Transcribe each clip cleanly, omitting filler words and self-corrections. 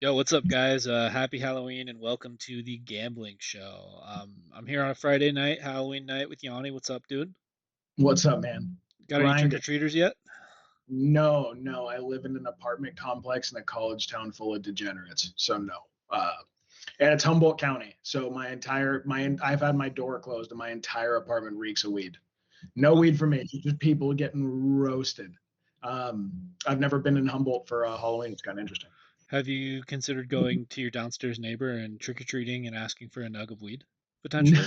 Yo, what's up, guys? Happy Halloween and welcome to the gambling show. I'm here on a Friday night, Halloween night with Yanni. What's up, dude? What's up, man? Got any Grinding. trick-or-treaters yet? No, no. I live in an apartment complex in a college town full of degenerates. So no. And it's Humboldt County. So I've had my door closed and my entire apartment reeks of weed. No Uh, weed for me. Just people getting roasted. I've never been in Humboldt for Halloween. It's kind of interesting. have you considered going to your downstairs neighbor and trick-or-treating and asking for a nug of weed, No, potentially?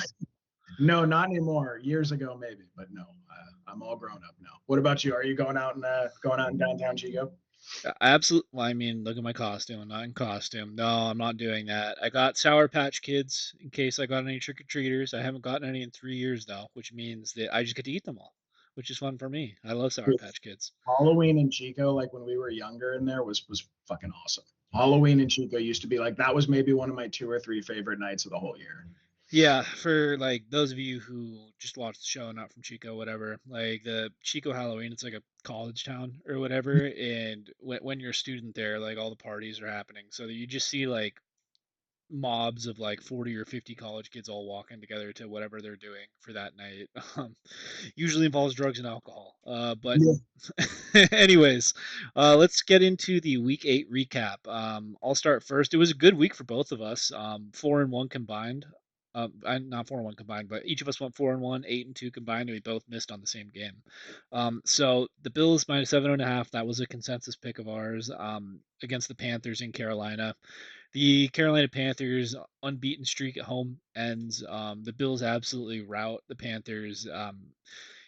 no, not anymore. Years ago, maybe, but no. I'm all grown up now. What about you? Are you going out in downtown Chico? Absolutely. Well, I mean, look at my costume. I'm not in costume. No, I'm not doing that. I got Sour Patch Kids in case I got any trick-or-treaters. I haven't gotten any in 3 years though, which means that I just get to eat them all, which is fun for me. I love Sour Patch Kids. Halloween in Chico, like when we were younger in there, was fucking awesome. Halloween in Chico used to be like that was maybe one of my two or three favorite nights of the whole year. Yeah, for like those of you who just watch the show, not from Chico, whatever, like the Chico Halloween, it's like a college town or whatever. And when you're a student there, like all the parties are happening. So you just see like mobs of like 40 or 50 college kids all walking together to whatever they're doing for that night. Usually involves drugs and alcohol. But Yeah. anyways, let's get into the week 8 recap. I'll start first. It was a good week for both of us. 4-1 combined. Not 4-1 combined, but each of us went 4-1, 8-2 combined, and we both missed on the same game. So the Bills minus 7.5. That was a consensus pick of ours. Against the Panthers in Carolina. The Carolina Panthers unbeaten streak at home ends. The Bills absolutely rout the Panthers.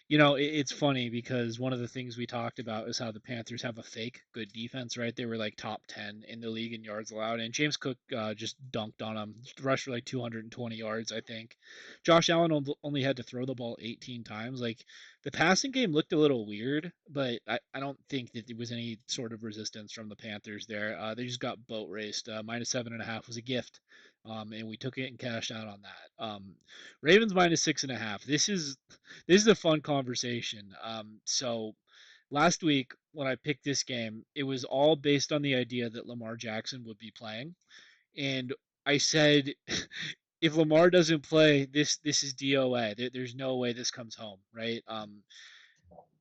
It's funny because one of the things we talked about is how the Panthers have a fake good defense, right? They were like top 10 in the league in yards allowed, and James Cook just dunked on them, rushed for like 220 yards, I think. Josh Allen only had to throw the ball 18 times. Like the passing game looked a little weird, but I don't think that there was any sort of resistance from the Panthers there. They just got boat raced. Minus 7.5 was a gift. And we took it and cashed out on that. Ravens minus 6.5. This is a fun conversation. So last week when I picked this game, it was all based on the idea that Lamar Jackson would be playing, and I said, if Lamar doesn't play, this is DOA. There's no way this comes home, right?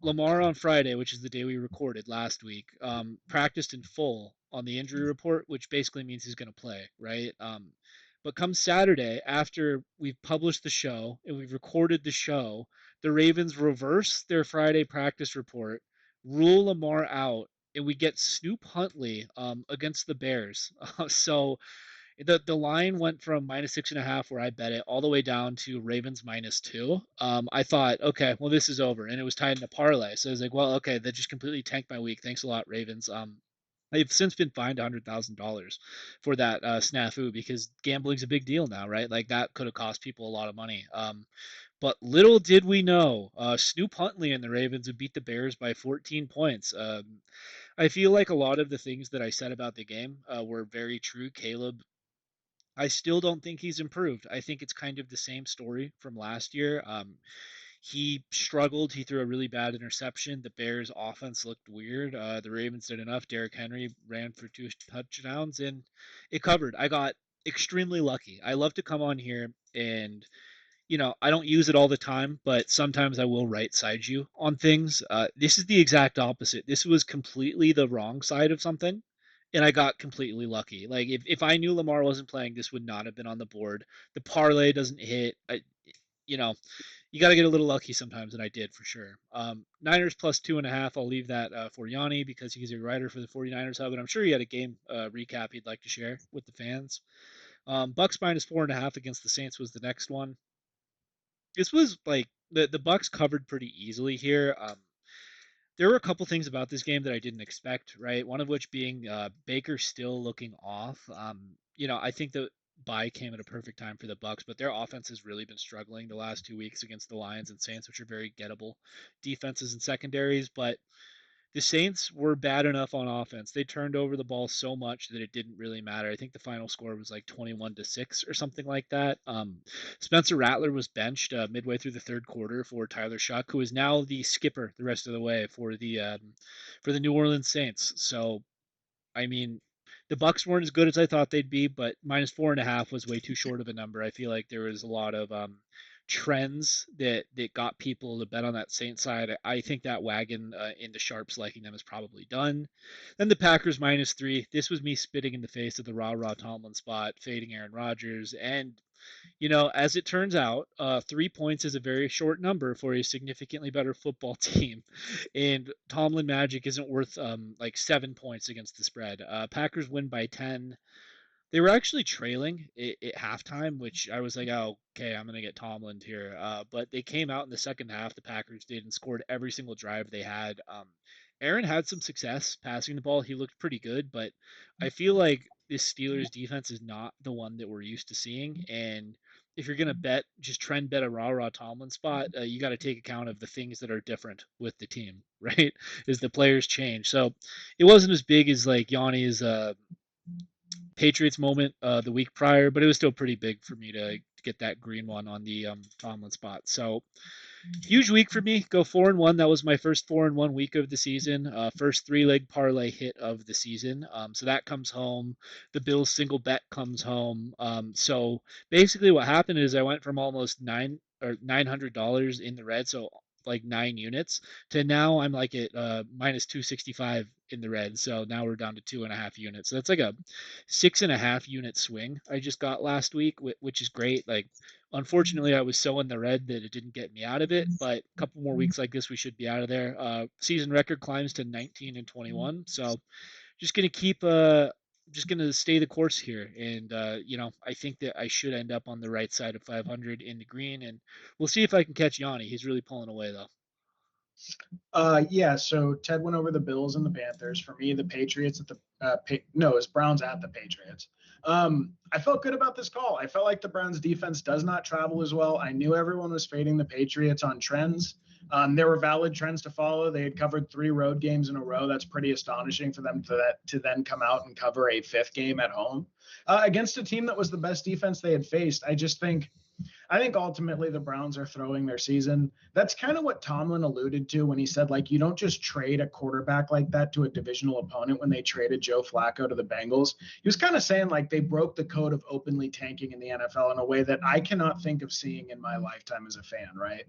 Lamar on Friday, which is the day we recorded last week, practiced in full on the injury report, which basically means he's going to play, right? But come Saturday, after we've published the show and we've recorded the show, the Ravens reverse their Friday practice report, rule Lamar out, and we get Snoop Huntley against the Bears. So the line went from minus 6.5 where I bet it all the way down to Ravens -2. I thought, okay, well this is over, and it was tied in a parlay. So I was like, well, okay, that just completely tanked my week. Thanks a lot, Ravens. They've since been fined $100,000 for that snafu because gambling's a big deal now, right? Like that could have cost people a lot of money. But little did we know, Snoop Huntley and the Ravens would beat the Bears by 14 points. I feel like a lot of the things that I said about the game were very true. Caleb, I still don't think he's improved. I think it's kind of the same story from last year. He struggled. He threw a really bad interception. The Bears' offense looked weird. The Ravens did enough. Derrick Henry ran for 2 touchdowns, and it covered. I got extremely lucky. I love to come on here and I don't use it all the time, but sometimes I will right side you on things. This is the exact opposite. This was completely the wrong side of something, and I got completely lucky. Like if I knew Lamar wasn't playing, this would not have been on the board. The parlay doesn't hit. You know, you got to get a little lucky sometimes, and I did for sure. Niners plus 2.5. I'll leave that for Yanni because he's a writer for the 49ers Hub, and I'm sure he had a game recap he'd like to share with the fans. Bucks minus 4.5 against the Saints was the next one. This was like the Bucks covered pretty easily here. There were a couple things about this game that I didn't expect, right? One of which being Baker still looking off. I think the bye came at a perfect time for the Bucks, but their offense has really been struggling the last 2 weeks against the Lions and Saints, which are very gettable defenses and secondaries. But the Saints were bad enough on offense. They turned over the ball so much that it didn't really matter. I think the final score was like 21-6 or something like that. Spencer Rattler was benched midway through the third quarter for Tyler Shuck, who is now the skipper the rest of the way for the New Orleans Saints. So, I mean, The Bucks weren't as good as I thought they'd be, but -4.5 was way too short of a number. I feel like there was a lot of trends that got people to bet on that Saints side. I think that wagon in the sharps liking them is probably done. Then the Packers -3. This was me spitting in the face of the rah Tomlin spot, fading Aaron Rodgers, and as it turns out, 3 points is a very short number for a significantly better football team, and Tomlin Magic isn't worth like 7 points against the spread. Packers win by 10. They were actually trailing at halftime, which I was like, oh, okay, I'm going to get Tomlin here. But they came out in the second half, the Packers did, and scored every single drive they had. Aaron had some success passing the ball. He looked pretty good, but I feel like this Steelers defense is not the one that we're used to seeing. And if you're going to bet, just trend bet a rah Tomlin spot, you got to take account of the things that are different with the team, right? Is the players change. So it wasn't as big as like Yanni's Patriots moment the week prior, but it was still pretty big for me to get that green one on the Tomlin spot. So huge week for me. Go 4-1. That was my first 4-1 week of the season. First three-leg parlay hit of the season. So that comes home. The Bills single bet comes home. So basically, what happened is I went from almost $900 in the red, so like 9 units, to now I'm like at -265 in the red. So now we're down to 2.5 units. So that's like a 6.5 unit swing I just got last week, which is great. Like, unfortunately, I was so in the red that it didn't get me out of it. But a couple more weeks like this, we should be out of there. Season record climbs to 19-21. So just gonna keep just gonna stay the course here, and I think that I should end up on the right side of 500 in the green, and we'll see if I can catch Yanni. He's really pulling away though. Yeah, so Ted went over the Bills and the Panthers. For me, the Patriots at the no, it's Browns at the Patriots. I felt good about this call. I felt like the Browns defense does not travel as well. I knew everyone was fading the Patriots on trends. There were valid trends to follow. They had covered 3 road games in a row. That's pretty astonishing for them to then come out and cover a 5th game at home against a team that was the best defense they had faced. I think ultimately the Browns are throwing their season. That's kind of what Tomlin alluded to when he said, like, you don't just trade a quarterback like that to a divisional opponent when they traded Joe Flacco to the Bengals. He was kind of saying, like, they broke the code of openly tanking in the NFL in a way that I cannot think of seeing in my lifetime as a fan, right?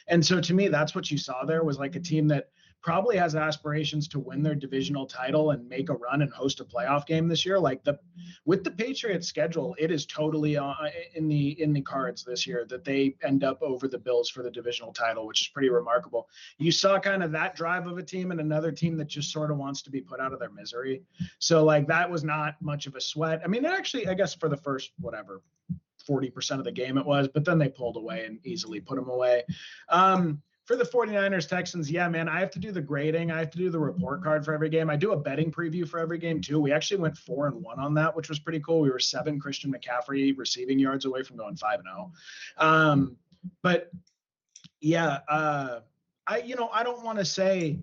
And so to me, that's what you saw there was like a team that probably has aspirations to win their divisional title and make a run and host a playoff game this year. Like with the Patriots schedule, it is totally in the cards this year that they end up over the Bills for the divisional title, which is pretty remarkable. You saw kind of that drive of a team and another team that just sort of wants to be put out of their misery. So like that was not much of a sweat. I mean, actually, I guess for the first 40% of the game it was, but then they pulled away and easily put them away. For the 49ers Texans, yeah, man, I have to do the grading. I have to do the report card for every game. I do a betting preview for every game too. We actually went 4-1 on that, which was pretty cool. We were 7 Christian McCaffrey receiving yards away from going 5-0. But yeah, I don't want to say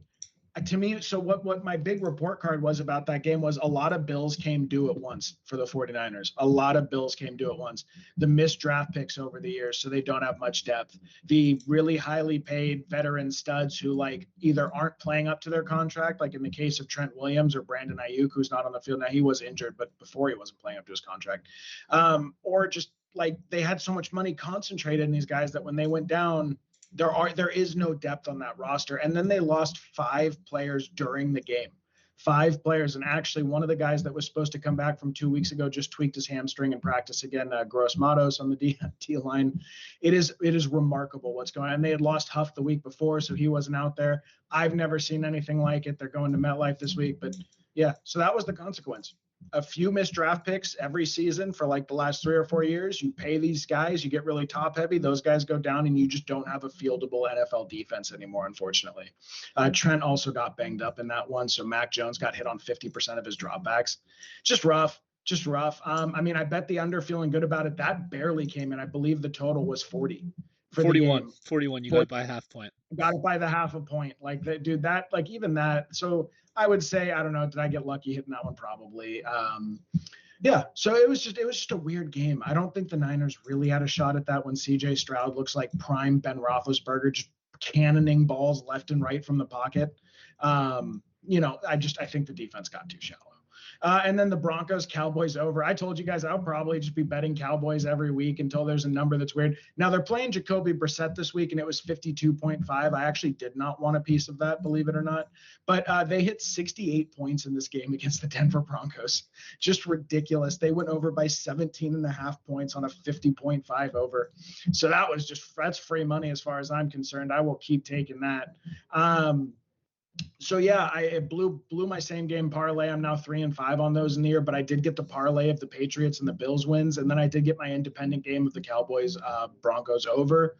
to me, so what my big report card was about that game was a lot of Bills came due at once for the 49ers. A lot of Bills came due at once. The missed draft picks over the years, so they don't have much depth. The really highly paid veteran studs who like either aren't playing up to their contract, like in the case of Trent Williams or Brandon Ayuk, who's not on the field now. He was injured, but before he wasn't playing up to his contract. Or just like they had so much money concentrated in these guys that when they went down, there is no depth on that roster. And then they lost 5 players during the game. 5 players. And actually one of the guys that was supposed to come back from 2 weeks ago just tweaked his hamstring in practice again, Gross Matos on the D line. It is remarkable what's going on. And they had lost Huff the week before, so he wasn't out there. I've never seen anything like it. They're going to MetLife this week, but yeah, so that was the consequence. A few missed draft picks every season for like the last 3 or 4 years. You pay these guys, you get really top heavy, those guys go down, and you just don't have a fieldable NFL defense anymore, unfortunately. Trent also got banged up in that one, so Mac Jones got hit on 50% of his dropbacks. Just rough. I mean, I bet the under, feeling good about it. That barely came in. I believe the total was 40 for 41, the game. 41. You got it by a half point. Got it by the half a point. Like that, dude. That like even that. So I would say, I don't know. Did I get lucky hitting that one? Probably. Yeah. So it was just a weird game. I don't think the Niners really had a shot at that when C.J. Stroud looks like prime Ben Roethlisberger, just cannoning balls left and right from the pocket. I think the defense got too shallow. And then the Broncos Cowboys over. I told you guys I'll probably just be betting Cowboys every week until there's a number that's weird. Now they're playing Jacoby Brissett this week, and it was 52.5. I actually did not want a piece of that, believe it or not. But they hit 68 points in this game against the Denver Broncos. Just ridiculous. They went over by 17 and a half points on a 50.5 over. So that's free money as far as I'm concerned. I will keep taking that. So yeah, it blew my same game parlay. I'm now 3-5 on those in the year, but I did get the parlay of the Patriots and the Bills wins, and then I did get my independent game of the Cowboys Broncos over.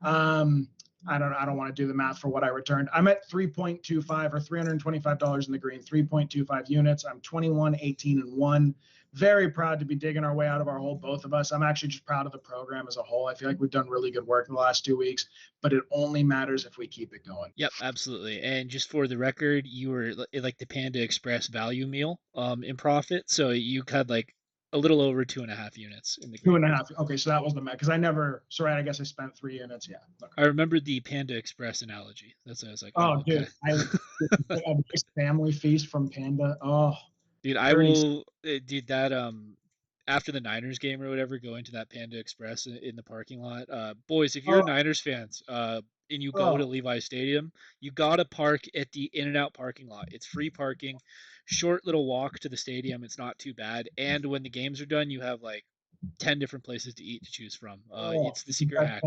I don't want to do the math for what I returned. I'm at 3.25 or $325 in the green, 3.25 units. I'm 21, 18, and 1. Very proud to be digging our way out of our hole, both of us. I'm actually just proud of the program as a whole. I feel like we've done really good work in the last 2 weeks, but it only matters if we keep it going. Yep, absolutely. And just for the record, you were like the Panda Express value meal in profit, so you had like a little over 2.5 units in the Two green. and a half. Okay, so that was the math. Because I guess I spent 3 units. Yeah. Okay. I remember the Panda Express analogy. That's why I was like, oh, Oh, okay. dude, a nice family feast from Panda. Oh, Dude, I 30. will, dude, that, after the Niners game or whatever, going to that Panda Express in the parking lot. Boys, if you're Oh, Niners fans, and you go to oh, Levi Stadium, you gotta park at the In-N-Out parking lot. It's free parking, short little walk to the stadium. It's not too bad. And when the games are done, you have like 10 different places to eat to choose from. oh. It's the secret hack.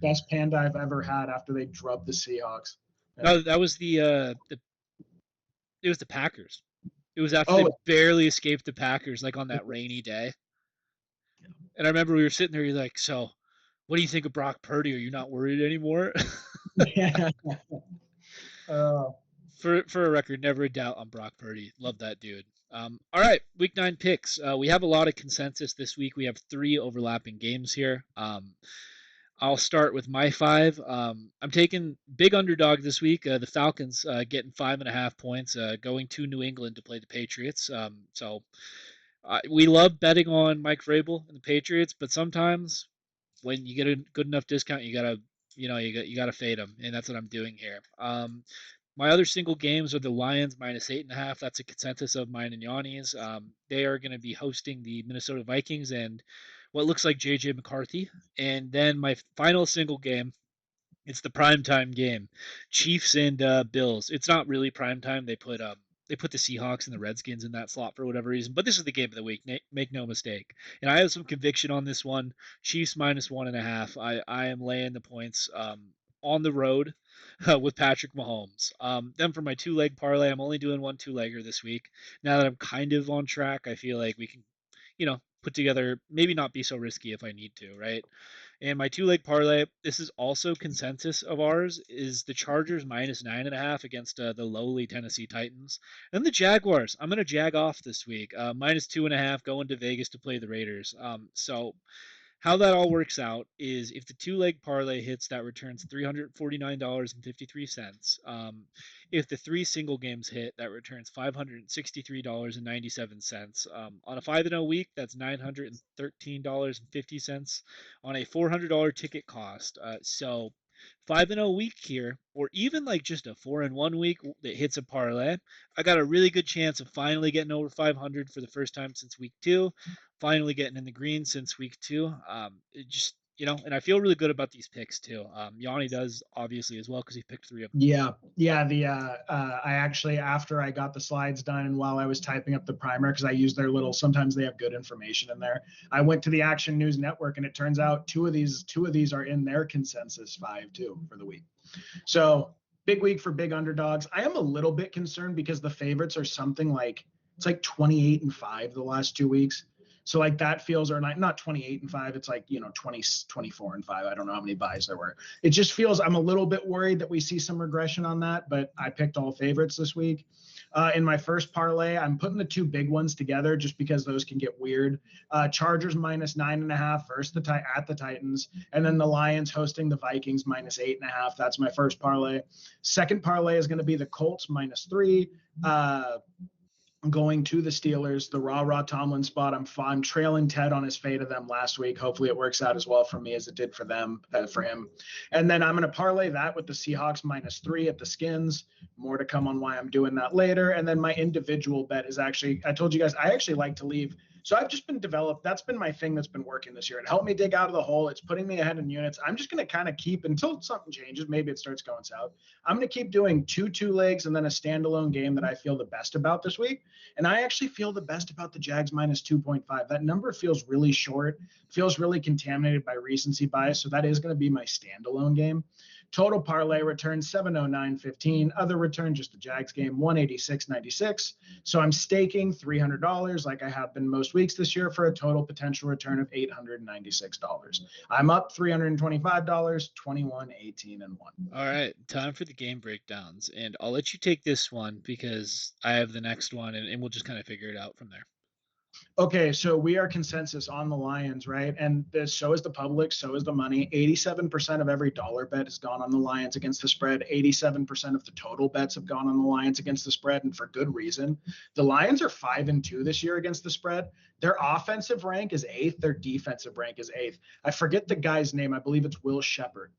Best Panda I've ever had after they drubbed the Seahawks. Yeah. No, that was the it was the Packers. It was after they Oh, barely escaped the Packers, like on that rainy day. And I remember we were sitting there, you're like, so what do you think of Brock Purdy? Are you not worried anymore? yeah. Oh, For a record, never a doubt on Brock Purdy. Love that dude. All right, week 9 picks. We have a lot of consensus this week. We have 3 overlapping games here. I'll start with my 5. I'm taking big underdog this week. The Falcons getting 5.5 points, going to New England to play the Patriots. We love betting on Mike Vrabel and the Patriots, but sometimes when you get a good enough discount, you gotta fade them, and that's what I'm doing here. My other single games are the Lions -8.5. That's a consensus of mine and Yanni's. They are going to be hosting the Minnesota Vikings and what looks like JJ McCarthy. And then my final single game, it's the primetime game, Chiefs and Bills. It's not really primetime. They put the Seahawks and the Redskins in that slot for whatever reason, but this is the game of the week. Make no mistake. And I have some conviction on this one. Chiefs -1.5. I am laying the points on the road with Patrick Mahomes. Then for my 2-leg parlay, I'm only doing one 2-legger this week. Now that I'm kind of on track, I feel like we can, put together, maybe not be so risky if I need to, right? And my 2-leg parlay, this is also consensus of ours, is the Chargers -9.5 against the lowly Tennessee Titans. And the Jaguars, I'm going to jag off this week, -2.5 going to Vegas to play the Raiders. So how that all works out is if the 2-leg parlay hits, that returns $349.53. If the 3 single games hit, that returns $563.97. On a 5-0 week, that's $913.50 on a $400 ticket cost. So 5-0 week here, or even like just a 4-1 week that hits a parlay, I got a really good chance of finally getting over 500 for the first time since week 2, finally getting in the green since week 2. It just, and I feel really good about these picks too. Yanni does obviously as well because he picked 3 of them. yeah. I actually, after I got the slides done and while I was typing up the primer, because I use their sometimes they have good information in there. I went to the Action News Network, and it turns out two of these are in their consensus 5 too for the week. So big week for big underdogs. I am a little bit concerned because the favorites are something like, it's like 28-5 the last 2 weeks. So like that feels, or not 28-5. It's like, 24-5. I don't know how many buys there were. It just feels, I'm a little bit worried that we see some regression on that, but I picked all favorites this week. In my first parlay, I'm putting the 2 big ones together just because those can get weird. Chargers -9.5 versus at the Titans, and then the Lions hosting the Vikings -8.5. That's my first parlay. Second parlay is going to be the Colts -3. going to the Steelers, the raw Tomlin spot. I'm trailing Ted on his fade of them last week. Hopefully it works out as well for me as it did for them, for him. And then I'm going to parlay that with the Seahawks -3 at the Skins. More to come on why I'm doing that later. And then my individual bet is actually, I told you guys, I actually like to leave. So I've just been developed. That's been my thing that's been working this year. It helped me dig out of the hole. It's putting me ahead in units. I'm just going to kind of keep until something changes. Maybe it starts going south. I'm going to keep doing two legs and then a standalone game that I feel the best about this week. And I actually feel the best about the Jags -2.5. That number feels really short, feels really contaminated by recency bias. So that is going to be my standalone game. Total parlay return 709.15. Other return, just the Jags game, 186.96. So I'm staking $300 like I have been most weeks this year for a total potential return of $896. I'm up $325, 21, 18, and 1. All right, time for the game breakdowns, and I'll let you take this one because I have the next one, and we'll just kind of figure it out from there. Okay, so we are consensus on the Lions, right? And so is the public, so is the money. 87% of every dollar bet has gone on the Lions against the spread. 87% of the total bets have gone on the Lions against the spread, and for good reason. The Lions are 5-2 this year against the spread. Their offensive rank is 8th. Their defensive rank is 8th. I forget the guy's name. I believe it's Will Shepard.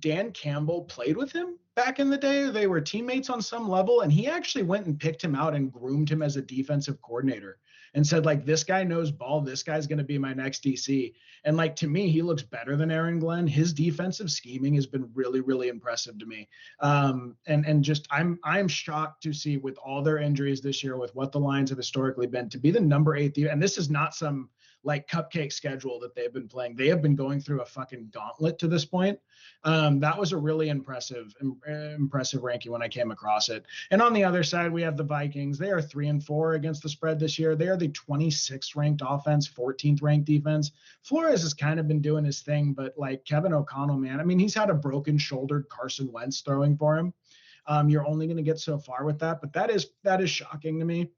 Dan Campbell played with him back in the day. They were teammates on some level, and he actually went and picked him out and groomed him as a defensive coordinator and said, like, this guy knows ball. This guy's going to be my next DC. And like, to me, he looks better than Aaron Glenn. His defensive scheming has been really, really impressive to me. And just I'm shocked to see, with all their injuries this year, with what the Lions have historically been, to be the number 8. And this is not some like cupcake schedule that they've been playing. They have been going through a fucking gauntlet to this point. That was a really impressive ranking when I came across it. And on the other side, we have the Vikings. They are 3-4 against the spread this year. They are the 26th ranked offense, 14th ranked defense. Flores has kind of been doing his thing, but like Kevin O'Connell, man, I mean, he's had a broken shouldered Carson Wentz throwing for him. You're only going to get so far with that, but that is shocking to me.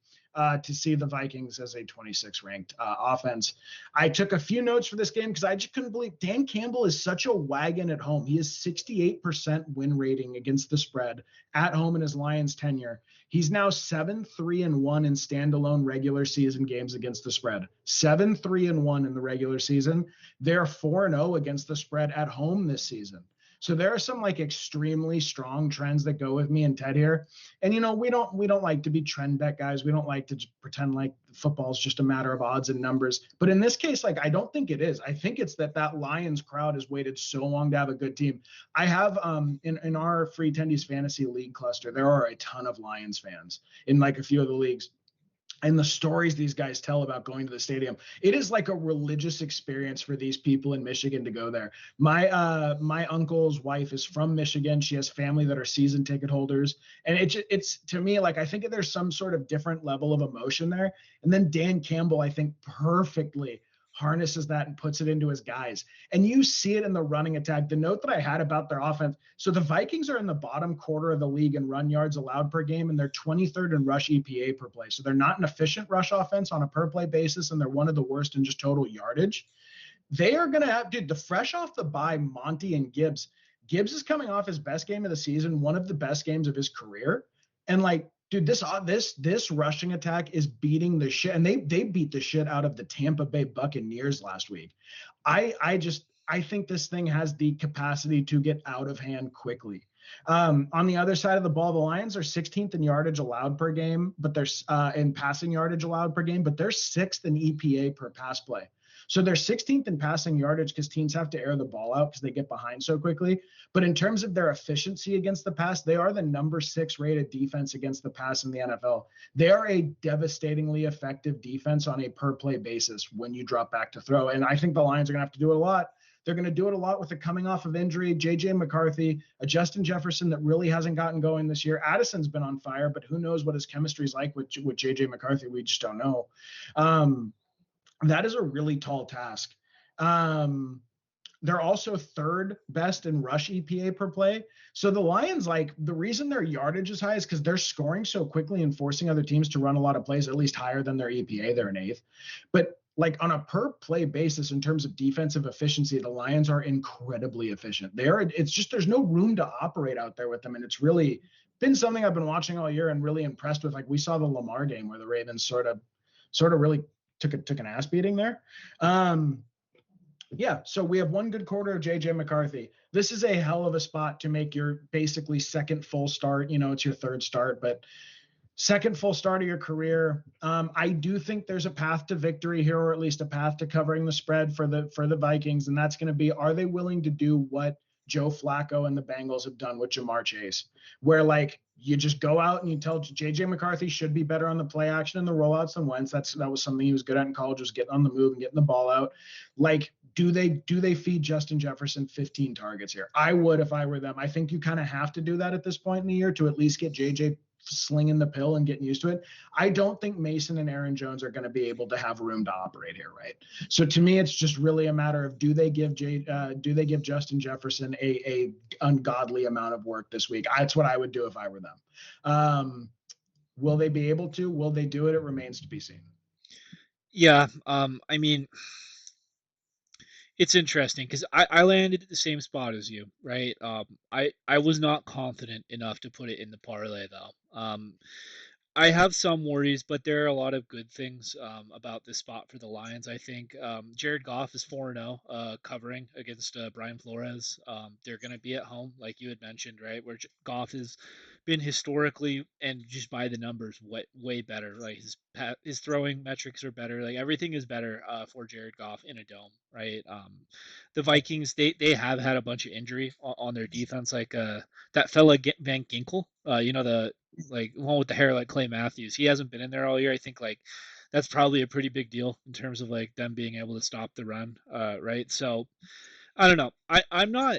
To see the Vikings as a 26 ranked offense. I took a few notes for this game because I just couldn't believe Dan Campbell is such a wagon at home. He has 68% win rating against the spread at home in his Lions tenure. He's now 7-3-1 in standalone regular season games against the spread. 7-3-1 in the regular season. They're 4-0 against the spread at home this season. So there are some like extremely strong trends that go with me and Ted here. And, you know, we don't like to be trend bet guys. We don't like to pretend like football is just a matter of odds and numbers. But in this case, like, I don't think it is. I think it's that Lions crowd has waited so long to have a good team. I have in our free Tendies fantasy league cluster, there are a ton of Lions fans in like a few of the leagues. And the stories these guys tell about going to the stadium, it is like a religious experience for these people in Michigan to go there. My uncle's wife is from Michigan. She has family that are season ticket holders, and it's to me, like, I think there's some sort of different level of emotion there. And then Dan Campbell, I think, perfectly harnesses that and puts it into his guys. And you see it in the running attack. The note that I had about their offense, so the Vikings are in the bottom quarter of the league in run yards allowed per game, and they're 23rd in rush EPA per play. So they're not an efficient rush offense on a per play basis, and they're one of the worst in just total yardage. They are going to have, dude, the fresh off the bye, Monty and Gibbs. Gibbs is coming off his best game of the season, one of the best games of his career. And like, dude, this rushing attack is beating the shit, and they beat the shit out of the Tampa Bay Buccaneers last week. I think this thing has the capacity to get out of hand quickly. On the other side of the ball, the Lions are 16th in yardage allowed per game, but they're in passing yardage allowed per game, but they're 6th in EPA per pass play. So they're 16th in passing yardage because teams have to air the ball out because they get behind so quickly. But in terms of their efficiency against the pass, they are the number 6 rated defense against the pass in the NFL. They are a devastatingly effective defense on a per play basis when you drop back to throw. And I think the Lions are going to have to do it a lot. They're going to do it a lot with the coming off of injury, J.J. McCarthy, a Justin Jefferson that really hasn't gotten going this year. Addison's been on fire, but who knows what his chemistry is like with J.J. McCarthy. We just don't know. That is a really tall task. They're also 3rd best in rush EPA per play. So the Lions, like, the reason their yardage is high is because they're scoring so quickly and forcing other teams to run a lot of plays, at least higher than their EPA. They're in 8th. But like on a per play basis, in terms of defensive efficiency, the Lions are incredibly efficient. It's just, there's no room to operate out there with them. And it's really been something I've been watching all year and really impressed with. Like we saw the Lamar game where the Ravens sort of really took an ass beating there. Um, yeah, so we have one good quarter of JJ McCarthy. This is a hell of a spot to make your basically second full start. You know, it's your third start, but second full start of your career. I do think there's a path to victory here, or at least a path to covering the spread for the Vikings, and that's going to be: are they willing to do what Joe Flacco and the Bengals have done with Jamar Chase, where like you just go out and you tell JJ McCarthy should be better on the play action and the rollouts than Wentz. That was something he was good at in college, was getting on the move and getting the ball out. Like, do they feed Justin Jefferson 15 targets here? I would if I were them. I think you kind of have to do that at this point in the year to at least get JJ slinging the pill and getting used to it. I don't think Mason and Aaron Jones are going to be able to have room to operate here, right? So to me, it's just really a matter of do they give Justin Jefferson a ungodly amount of work this week? That's what I would do if I were them. Will they be able to? Will they do it? It remains to be seen. Yeah, I mean, it's interesting because I landed at the same spot as you, right? I was not confident enough to put it in the parlay though. I have some worries, but there are a lot of good things about this spot for the Lions. I think Jared Goff is 4-0 covering against Brian Flores. They're going to be at home, like you had mentioned, right? Where Goff has been historically and just by the numbers way better. Like his throwing metrics are better. Like everything is better for Jared Goff in a dome, right? The Vikings they have had a bunch of injury on their defense, like that fella Van Ginkel. The like one with the hair like Clay Matthews. He hasn't been in there all year. I think like that's probably a pretty big deal in terms of like them being able to stop the run, right? So I don't know. I'm not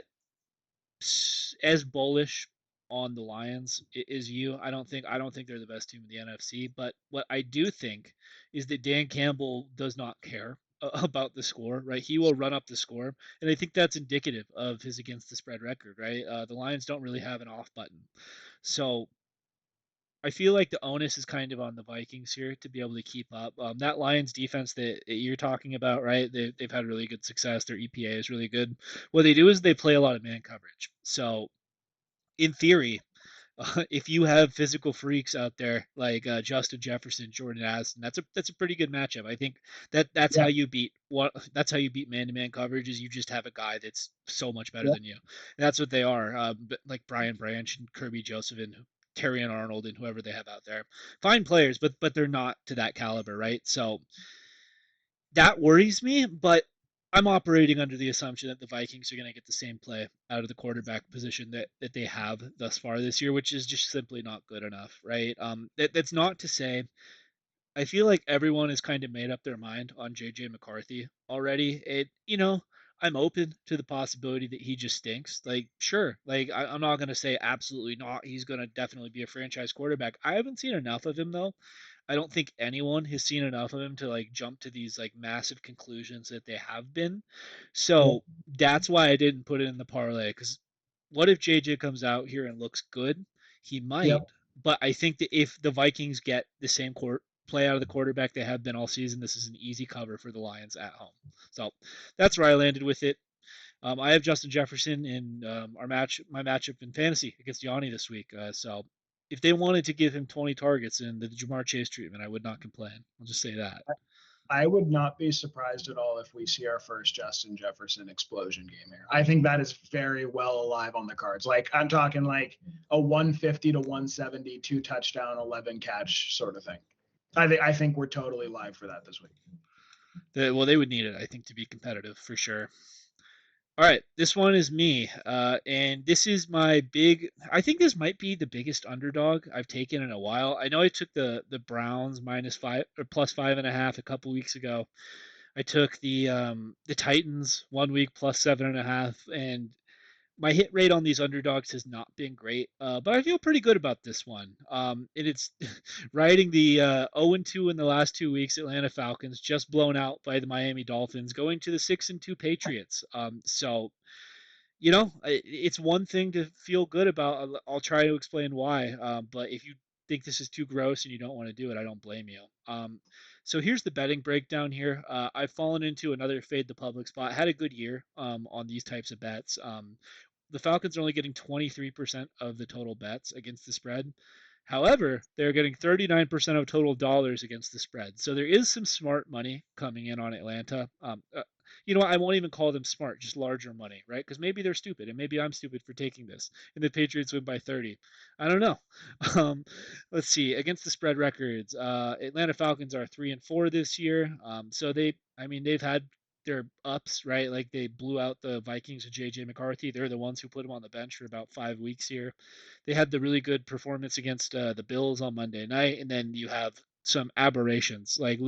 as bullish on the Lions as you. I don't think they're the best team in the NFC. But what I do think is that Dan Campbell does not care about the score, right? He will run up the score, and I think that's indicative of his against the spread record, right? The Lions don't really have an off button, so I feel like the onus is kind of on the Vikings here to be able to keep up. That Lions defense that you're talking about, right? They've had really good success. Their EPA is really good. What they do is they play a lot of man coverage. So, in theory, if you have physical freaks out there like Justin Jefferson, Jordan Addison, that's a pretty good matchup. I think that's how Yeah. you beat that's how you beat man-to-man coverage is you just have a guy that's so much better Yeah. than you. And that's what they are. Like Brian Branch and Kirby Joseph and Terry and Arnold and whoever they have out there, fine players, but they're not to that caliber, right? So that worries me, but I'm operating under the assumption that the Vikings are going to get the same play out of the quarterback position that they have thus far this year, which is just simply not good enough, right? That's not to say I feel like everyone has kind of made up their mind on JJ McCarthy already. I'm open to the possibility that he just stinks. Like, sure, like I'm not gonna say absolutely not. He's gonna definitely be a franchise quarterback. I haven't seen enough of him though. I don't think anyone has seen enough of him to like jump to these like massive conclusions that they have been. Yeah. So that's why I didn't put it in the parlay. Because what if JJ comes out here and looks good? He might, Yep. but I think that if the Vikings get the same court play out of the quarterback they have been all season, this is an easy cover for the Lions at home. So that's where I landed with it. I have Justin Jefferson in my matchup in fantasy against Yanni this week. So if they wanted to give him 20 targets in the Jamar Chase treatment, I would not complain. I'll just say that. I would not be surprised at all if we see our first Justin Jefferson explosion game here. I think that is very well alive on the cards. Like I'm talking like a 150 to 170, 2 touchdown, 11 catch sort of thing. I think we're totally live for that this week. Well, they would need it, I think, to be competitive for sure. All right, this one is me, and this is my big. I think this might be the biggest underdog I've taken in a while. I know I took the Browns -5 or +5.5 a couple weeks ago. I took the Titans 1 week +7.5, and my hit rate on these underdogs has not been great, but I feel pretty good about this one. And it's riding the 0-2 in the last 2 weeks Atlanta Falcons, just blown out by the Miami Dolphins, going to the 6-2 Patriots. So it's one thing to feel good about. I'll try to explain why. But if you think this is too gross and you don't want to do it, I don't blame you. So here's the betting breakdown here. I've fallen into another fade the public spot. Had a good year on these types of bets. the Falcons are only getting 23% of the total bets against the spread. However, they're getting 39% of total dollars against the spread. So there is some smart money coming in on Atlanta. You know what? I won't even call them smart, just larger money, right? Because maybe they're stupid, and maybe I'm stupid for taking this, and the Patriots win by 30. I don't know. Um, let's see. Against the spread records, Atlanta Falcons are 3-4 this year. So I mean, they've had their ups, right? Like they blew out the Vikings with JJ McCarthy. They're the ones who put him on the bench for about 5 weeks here. They had the really good performance against the Bills on Monday night, and then you have some aberrations like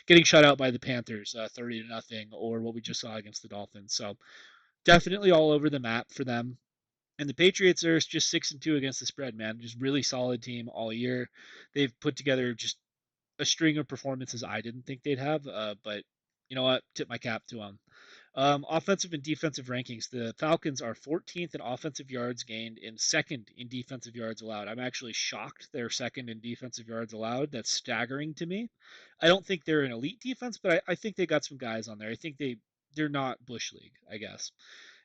getting shut out by the Panthers, 30-0, or what we just saw against the Dolphins. So definitely all over the map for them. And the Patriots are just 6-2 against the spread, man. Just really solid team all year. They've put together just a string of performances I didn't think they'd have. But you know what? Tip my cap to them. Offensive and defensive rankings. The Falcons are 14th in offensive yards gained and second in defensive yards allowed. I'm actually shocked they're second in defensive yards allowed. That's staggering to me. I don't think they're an elite defense, but I think they got some guys on there. I think they're not Bush League, I guess.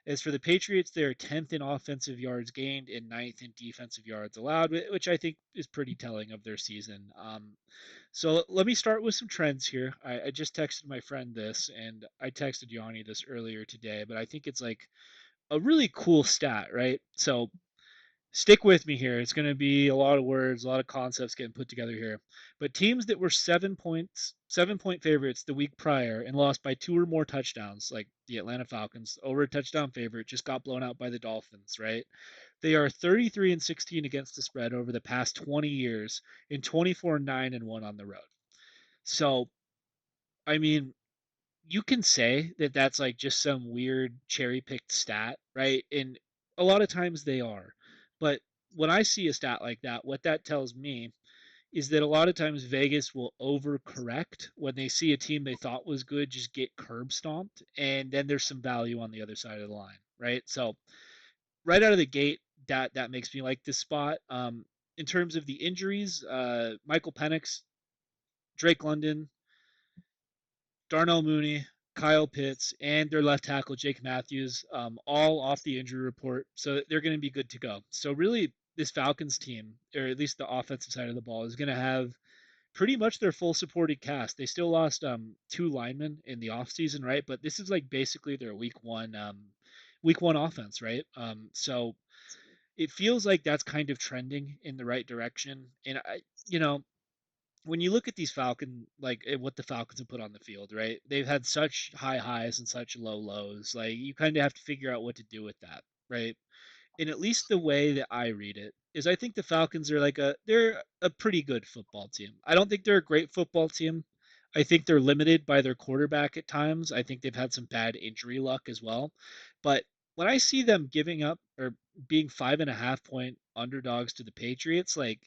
As for the Patriots, they're 10th in offensive yards gained and ninth in defensive yards allowed, which I think is pretty telling of their season. So let me start with some trends here. I just texted my friend this, and I texted Yanni this earlier today, but I think it's like a really cool stat, right? So stick with me here. It's going to be a lot of words, a lot of concepts getting put together here. But teams that were 7 points, 7 point favorites the week prior and lost by two or more touchdowns, like the Atlanta Falcons, over a touchdown favorite, just got blown out by the Dolphins, right? They are 33-16 against the spread over the past 20 years and 24-9-1 on the road. So, I mean, you can say that that's like just some weird cherry picked stat, right? And a lot of times they are. But when I see a stat like that, what that tells me is that a lot of times Vegas will overcorrect when they see a team they thought was good just get curb stomped, and then there's some value on the other side of the line, right? So right out of the gate, that makes me like this spot. In terms of the injuries, Michael Penix, Drake London, Darnell Mooney, Kyle Pitts, and their left tackle Jake Matthews, all off the injury report, so they're going to be good to go. So really, this Falcons team, or at least the offensive side of the ball, is going to have pretty much their full supported cast. They still lost two linemen in the offseason, right? But this is like basically their week one offense, right? So it feels like that's kind of trending in the right direction. And you know, when you look at these what the Falcons have put on the field, right? They've had such high highs and such low lows. Like you kind of have to figure out what to do with that, right? And at least the way that I read it is I think the Falcons are they're a pretty good football team. I don't think they're a great football team. I think they're limited by their quarterback at times. I think they've had some bad injury luck as well. But when I see them giving up or being 5.5 point underdogs to the Patriots, like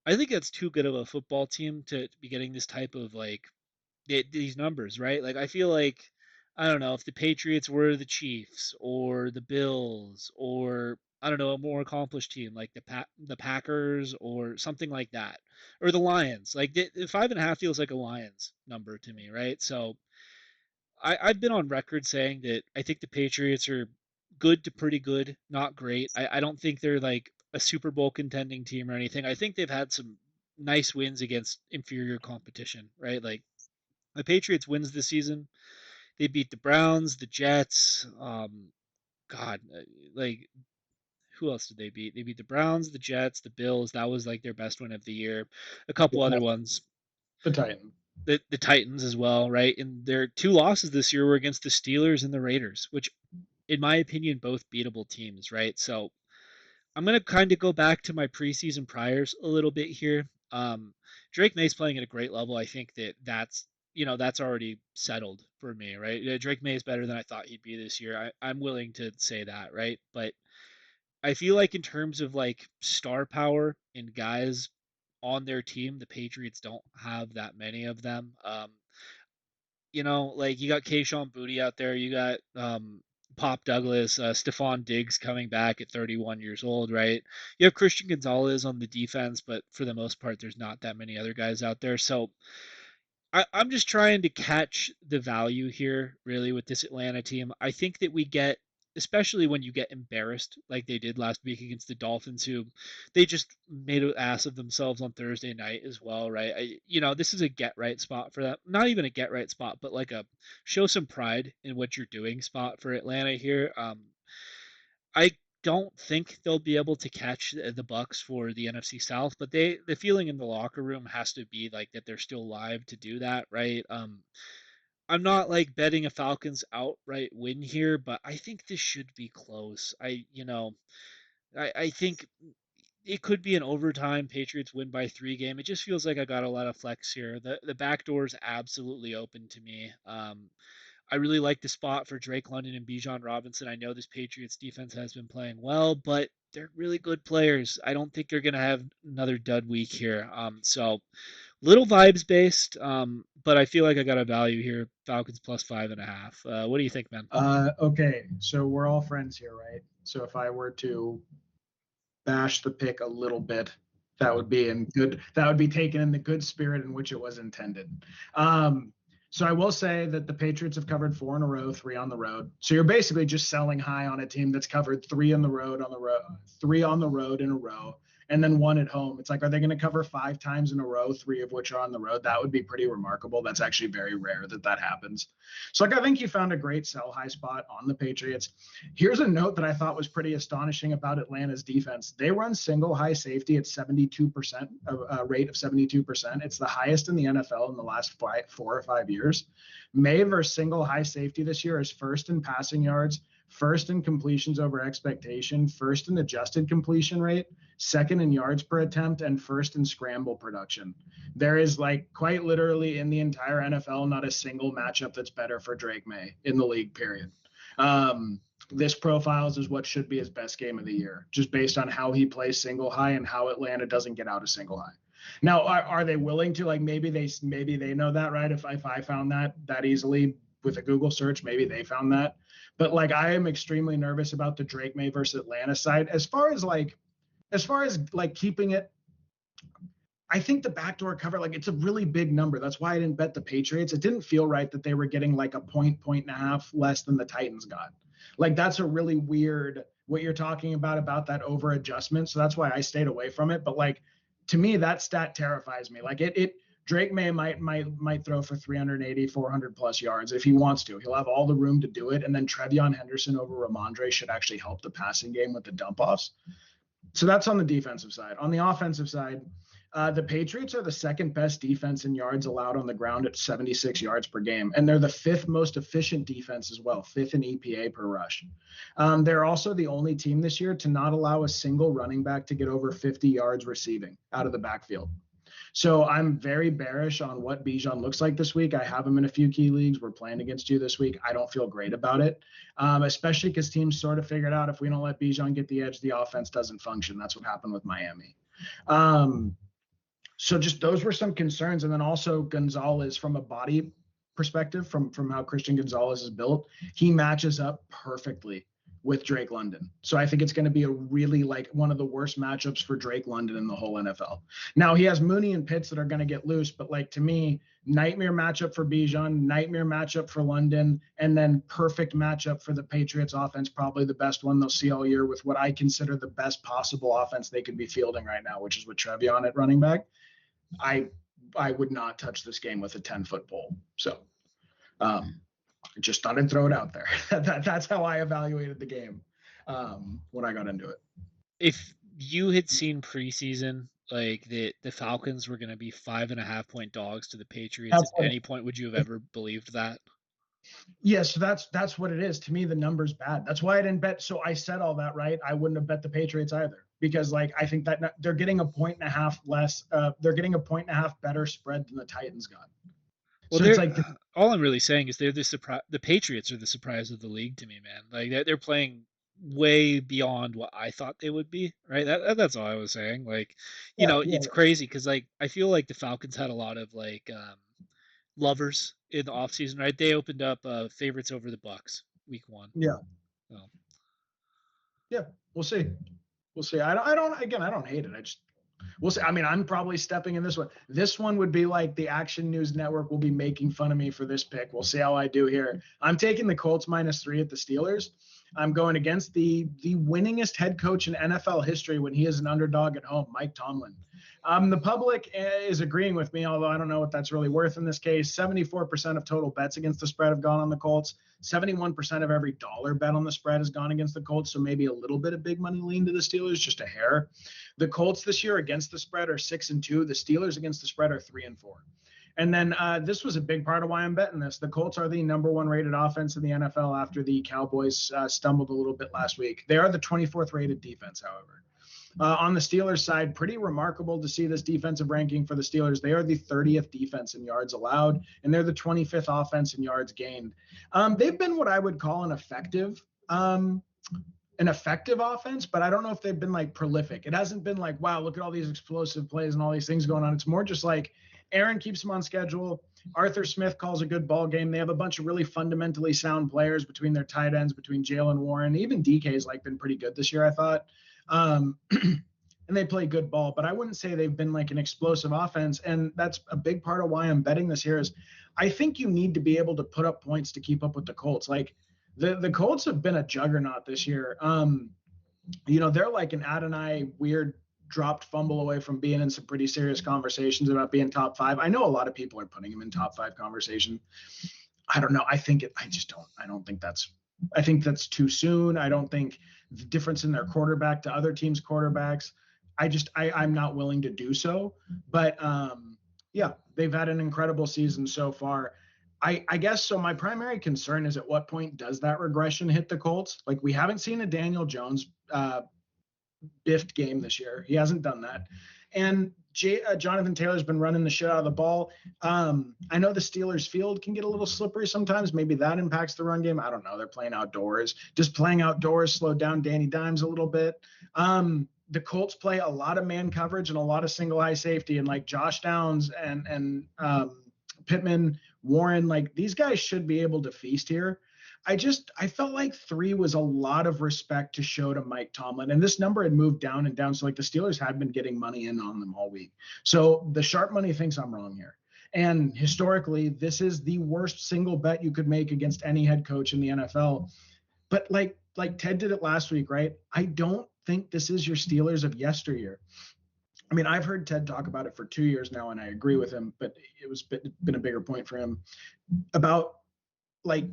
I think that's too good of a football team to be getting this type of these numbers, right? Like I feel like I don't know if the Patriots were the Chiefs or the Bills or I don't know a more accomplished team like the Packers or something like that or the Lions. Like the 5.5 feels like a Lions number to me, right? So I've been on record saying that I think the Patriots are good to pretty good, not great. I don't think they're like a Super Bowl contending team or anything. I think they've had some nice wins against inferior competition, right? Like the Patriots wins this season. They beat the Browns, the Jets. God, like who else did they beat? They beat the Browns, the Jets, the Bills. That was like their best win of the year. A couple other ones. The Titan. The Titans as well, right? And their two losses this year were against the Steelers and the Raiders, which, in my opinion, both beatable teams, right? So I'm gonna kind of go back to my preseason priors a little bit here. Drake May's playing at a great level. I think that's already settled for me, right? Drake May is better than I thought he'd be this year. I'm willing to say that, right? But I feel like in terms of like star power and guys on their team, the Patriots don't have that many of them. Like you got Kayshawn Booty out there, you got Pop Douglas, Stephon Diggs coming back at 31 years old, right? You have Christian Gonzalez on the defense, but for the most part, there's not that many other guys out there. So I'm just trying to catch the value here, really, with this Atlanta team. I think that we get especially when you get embarrassed like they did last week against the Dolphins, who they just made an ass of themselves on Thursday night as well, right? This is a get right spot for that. Not even a get right spot, but like a show some pride in what you're doing spot for Atlanta here. I don't think they'll be able to catch the Bucks for the NFC South, but the feeling in the locker room has to be like that they're still live to do that, right? I'm not like betting a Falcons outright win here, but I think this should be close. I think it could be an overtime Patriots win by 3 game. It just feels like I got a lot of flex here. The back door is absolutely open to me. I really like the spot for Drake London and Bijan Robinson. I know this Patriots defense has been playing well, but they're really good players. I don't think they're going to have another dud week here. So little vibes based, but I feel like I got a value here. Falcons plus 5.5. What do you think, man? Okay, so we're all friends here, right? So if I were to bash the pick a little bit, that would be in good. That would be taken in the good spirit in which it was intended. So I will say that the Patriots have covered 4 in a row, 3 on the road. So you're basically just selling high on a team that's covered 3 on the road, 3 on the road in a row, and then 1 at home. It's like, are they going to cover 5 times in a row, 3 of which are on the road? That would be pretty remarkable. That's actually very rare that that happens. So like, I think you found a great sell high spot on the Patriots. Here's a note that I thought was pretty astonishing about Atlanta's defense. They run single high safety at 72%, a rate of 72%. It's the highest in the NFL in the last 4 or 5 years. May versus single high safety this year is first in passing yards, first in completions over expectation, first in adjusted completion rate, second in yards per attempt, and first in scramble production. There is like quite literally in the entire NFL not a single matchup that's better for Drake May in the league, period. This profiles is what should be his best game of the year, just based on how he plays single high and how Atlanta doesn't get out of single high. Now, are they willing to, like, maybe they know that, right? If I found that easily with a Google search, maybe they found that. But like, I am extremely nervous about the Drake May versus Atlanta side as far as like keeping it. I think the backdoor cover, like, it's a really big number. That's why I didn't bet the Patriots. It didn't feel right that they were getting like a point and a half less than the Titans got. Like, that's a really weird what you're talking about that over adjustment. So that's why I stayed away from it. But like, to me, that stat terrifies me. Like, it Drake May might throw for 380, 400 plus yards if he wants to. He'll have all the room to do it. And then Trevion Henderson over Ramondre should actually help the passing game with the dump offs. So that's on the defensive side. On the offensive side, the Patriots are the second best defense in yards allowed on the ground at 76 yards per game. And they're the 5th most efficient defense as well, 5th in EPA per rush. They're also the only team this year to not allow a single running back to get over 50 yards receiving out of the backfield. So I'm very bearish on what Bijan looks like this week. I have him in a few key leagues. We're playing against you this week. I don't feel great about it, especially because teams sort of figured out if we don't let Bijan get the edge, the offense doesn't function. That's what happened with Miami. So just those were some concerns. And then also Gonzalez, from a body perspective, from how Christian Gonzalez is built, he matches up perfectly with Drake London. So I think it's going to be a really, like, one of the worst matchups for Drake London in the whole NFL. Now he has Mooney and Pitts that are going to get loose, but like, to me, nightmare matchup for Bijan, nightmare matchup for London, and then perfect matchup for the Patriots offense, probably the best one they'll see all year with what I consider the best possible offense they could be fielding right now, which is with Trevion at running back. I would not touch this game with a 10-foot pole. So just thought I'd throw it out there. That's how I evaluated the game when I got into it. If you had seen preseason, like the Falcons were going to be 5.5 point dogs to the Patriots at any point, would you have ever believed that? Yes, that's what it is. To me, the number's bad. That's why I didn't bet. So I said all that, right? I wouldn't have bet the Patriots either, because like, I think that they're getting a point and a half less. They're getting a point and a half better spread than the Titans got. Well, So it's like, all I'm really saying is they're the surprise. The Patriots are the surprise of the league to me, man. Like they're playing way beyond what I thought they would be. Right? That's all I was saying. Like, yeah, yeah, it's crazy because like I feel like the Falcons had a lot of like lovers in the offseason, right? They opened up favorites over the Bucks week 1. yeah, So. yeah. We'll see. We'll see. I don't. Again, I don't hate it. I just, we'll see. I mean, I'm probably stepping in this one. This one would be like the Action News Network will be making fun of me for this pick. We'll see how I do here. I'm taking the Colts -3 at the Steelers. I'm going against the winningest head coach in NFL history when he is an underdog at home, Mike Tomlin. The public is agreeing with me, although I don't know what that's really worth in this case. 74% of total bets against the spread have gone on the Colts. 71% of every dollar bet on the spread has gone against the Colts, so maybe a little bit of big money lean to the Steelers, just a hair. The Colts this year against the spread are 6-2. The Steelers against the spread are 3-4. And then this was a big part of why I'm betting this. The Colts are the number one rated offense in the NFL after the Cowboys stumbled a little bit last week. They are the 24th rated defense, however. On the Steelers side, pretty remarkable to see this defensive ranking for the Steelers. They are the 30th defense in yards allowed, and they're the 25th offense in yards gained. They've been what I would call an effective offense, but I don't know if they've been like prolific. It hasn't been like, wow, look at all these explosive plays and all these things going on. It's more just like Aaron keeps them on schedule. Arthur Smith calls a good ball game. They have a bunch of really fundamentally sound players between their tight ends, between Jalen Warren. Even DK's like been pretty good this year, I thought. And they play good ball, but I wouldn't say they've been like an explosive offense. And that's a big part of why I'm betting this here is I think you need to be able to put up points to keep up with the Colts. Like the Colts have been a juggernaut this year. They're like an Adonai weird dropped fumble away from being in some pretty serious conversations about being top five. I know a lot of people are putting him in top five conversation. I don't know. I think that's too soon. I don't think the difference in their quarterback to other teams' quarterbacks. I'm not willing to do so. But yeah, they've had an incredible season so far. I guess so. My primary concern is at what point does that regression hit the Colts? Like we haven't seen a Daniel Jones biffed game this year. He hasn't done that. And Jonathan Taylor's been running the shit out of the ball. I know the Steelers field can get a little slippery sometimes. Maybe that impacts the run game. I don't know. They're playing outdoors. Just playing outdoors slowed down Danny Dimes a little bit. The Colts play a lot of man coverage and a lot of single high safety, and like Josh Downs and Pittman, Warren, like these guys should be able to feast here. I felt like 3 was a lot of respect to show to Mike Tomlin. And this number had moved down and down. So like the Steelers had been getting money in on them all week. So the sharp money thinks I'm wrong here. And historically, this is the worst single bet you could make against any head coach in the NFL. But like Ted did it last week, right? I don't think this is your Steelers of yesteryear. I mean, I've heard Ted talk about it for 2 years now, and I agree with him, but it's been a bigger point for him about like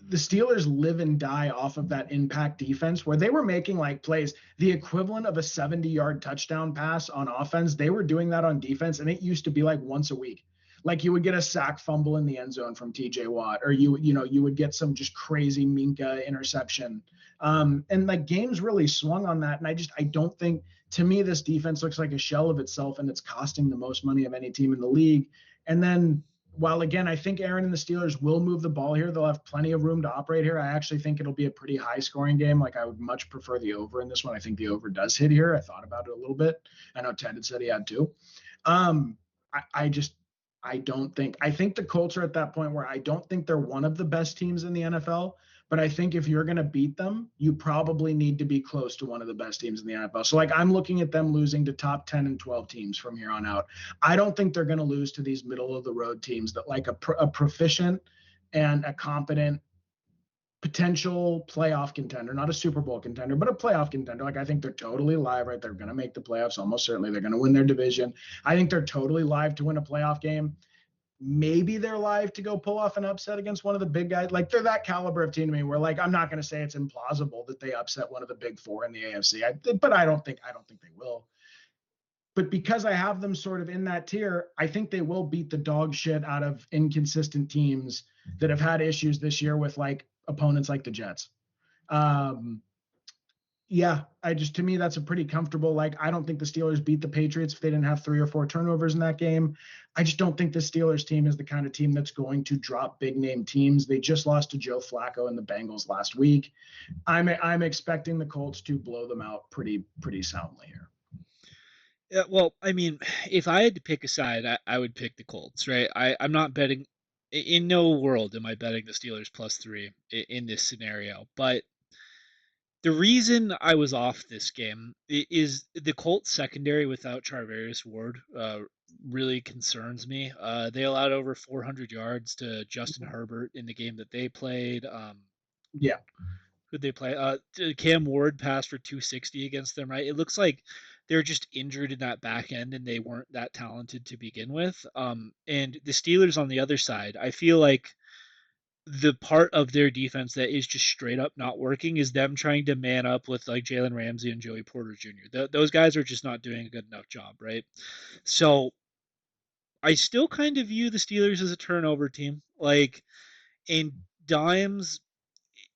the Steelers live and die off of that impact defense where they were making like plays, the equivalent of a 70-yard touchdown pass on offense. They were doing that on defense, and it used to be like once a week. Like you would get a sack fumble in the end zone from TJ Watt, or you would get some just crazy Minka interception. And like games really swung on that. And I don't think, to me, this defense looks like a shell of itself, and it's costing the most money of any team in the league. And then while again, I think Aaron and the Steelers will move the ball here, they'll have plenty of room to operate here. I actually think it'll be a pretty high scoring game. Like I would much prefer the over in this one. I think the over does hit here. I thought about it a little bit. I know Ted had said he had too. I don't think, I think the Colts are at that point where I don't think they're one of the best teams in the NFL, but I think if you're going to beat them, you probably need to be close to one of the best teams in the NFL. So like I'm looking at them losing to top 10 and 12 teams from here on out. I don't think they're going to lose to these middle of the road teams that like a proficient and a competent potential playoff contender, not a Super Bowl contender, but a playoff contender. Like I think they're totally live, right? They're going to make the playoffs. Almost certainly they're going to win their division. I think they're totally live to win a playoff game. Maybe they're live to go pull off an upset against one of the big guys. Like they're that caliber of team to me where like, I'm not going to say it's implausible that they upset one of the big 4 in the AFC, but I don't think they will. But because I have them sort of in that tier, I think they will beat the dog shit out of inconsistent teams that have had issues this year with like opponents like the Jets. Yeah, to me, that's a pretty comfortable, like, I don't think the Steelers beat the Patriots if they didn't have 3 or 4 turnovers in that game. I just don't think the Steelers team is the kind of team that's going to drop big name teams. They just lost to Joe Flacco and the Bengals last week. I'm expecting the Colts to blow them out pretty soundly here. Yeah, well, I mean, if I had to pick a side, I would pick the Colts, right? I'm not betting, in no world am I betting the Steelers +3 in this scenario, but the reason I was off this game is the Colts secondary without Charvarius Ward really concerns me. They allowed over 400 yards to Justin Herbert in the game that they played. Yeah. Who'd they play? Cam Ward passed for 260 against them, right? It looks like they're just injured in that back end and they weren't that talented to begin with. And the Steelers on the other side, I feel like the part of their defense that is just straight up not working is them trying to man up with like Jalen Ramsey and Joey Porter Jr. Those guys are just not doing a good enough job, right? So I still kind of view the Steelers as a turnover team. Like in Dimes,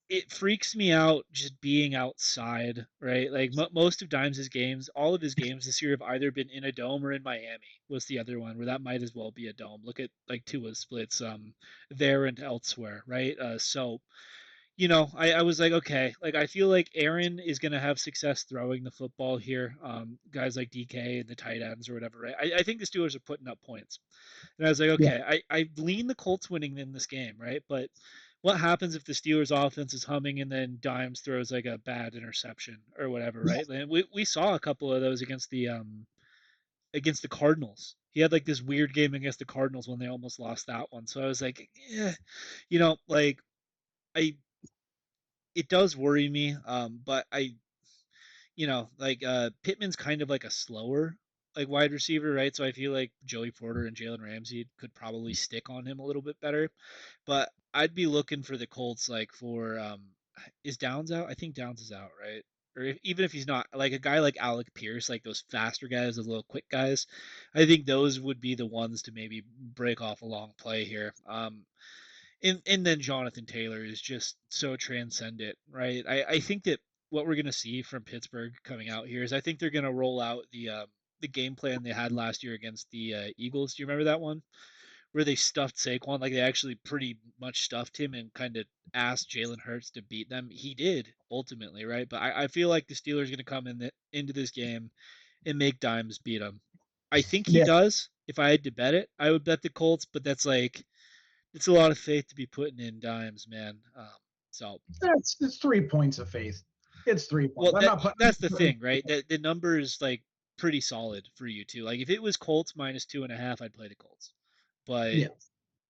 it freaks me out just being outside, right? Like most of Dimes' games, all of his games this year have either been in a dome or in Miami. Was the other one where that might as well be a dome. Look at like Tua's splits, there and elsewhere, right? So I was like, okay, like I feel like Aaron is going to have success throwing the football here. Guys like DK and the tight ends or whatever, right? I think the Steelers are putting up points. And I was like, Yeah. okay, I lean the Colts winning in this game, right? But what happens if the Steelers offense is humming and then Dimes throws like a bad interception or whatever, right? And we saw a couple of those against the Cardinals. He had like this weird game against the Cardinals when they almost lost that one. So I was like, yeah, like I it does worry me. But Pittman's kind of like a slower like wide receiver, right? So I feel like Joey Porter and Jalen Ramsey could probably stick on him a little bit better. But I'd be looking for the Colts like for is Downs out? I think Downs is out, right? Or even if he's not, like a guy like Alec Pierce, like those faster guys, those little quick guys, I think those would be the ones to maybe break off a long play here. And then Jonathan Taylor is just so transcendent, right? I think that what we're gonna see from Pittsburgh coming out here is I think they're gonna roll out the game plan they had last year against the Eagles. Do you remember that one where they stuffed Saquon? Like they actually pretty much stuffed him and kind of asked Jalen Hurts to beat them. He did ultimately, right? But I feel like the Steelers are gonna come into this game and make Dimes beat them. I think he Yeah. does. If I had to bet it, I would bet the Colts, but that's like it's a lot of faith to be putting in Dimes, man. So, It's 3 points of faith. It's 3 points. well, I'm not that's the putting. thing, right? That the number is like pretty solid for you too. Like if it was Colts minus 2.5, I'd play the Colts. But Yeah.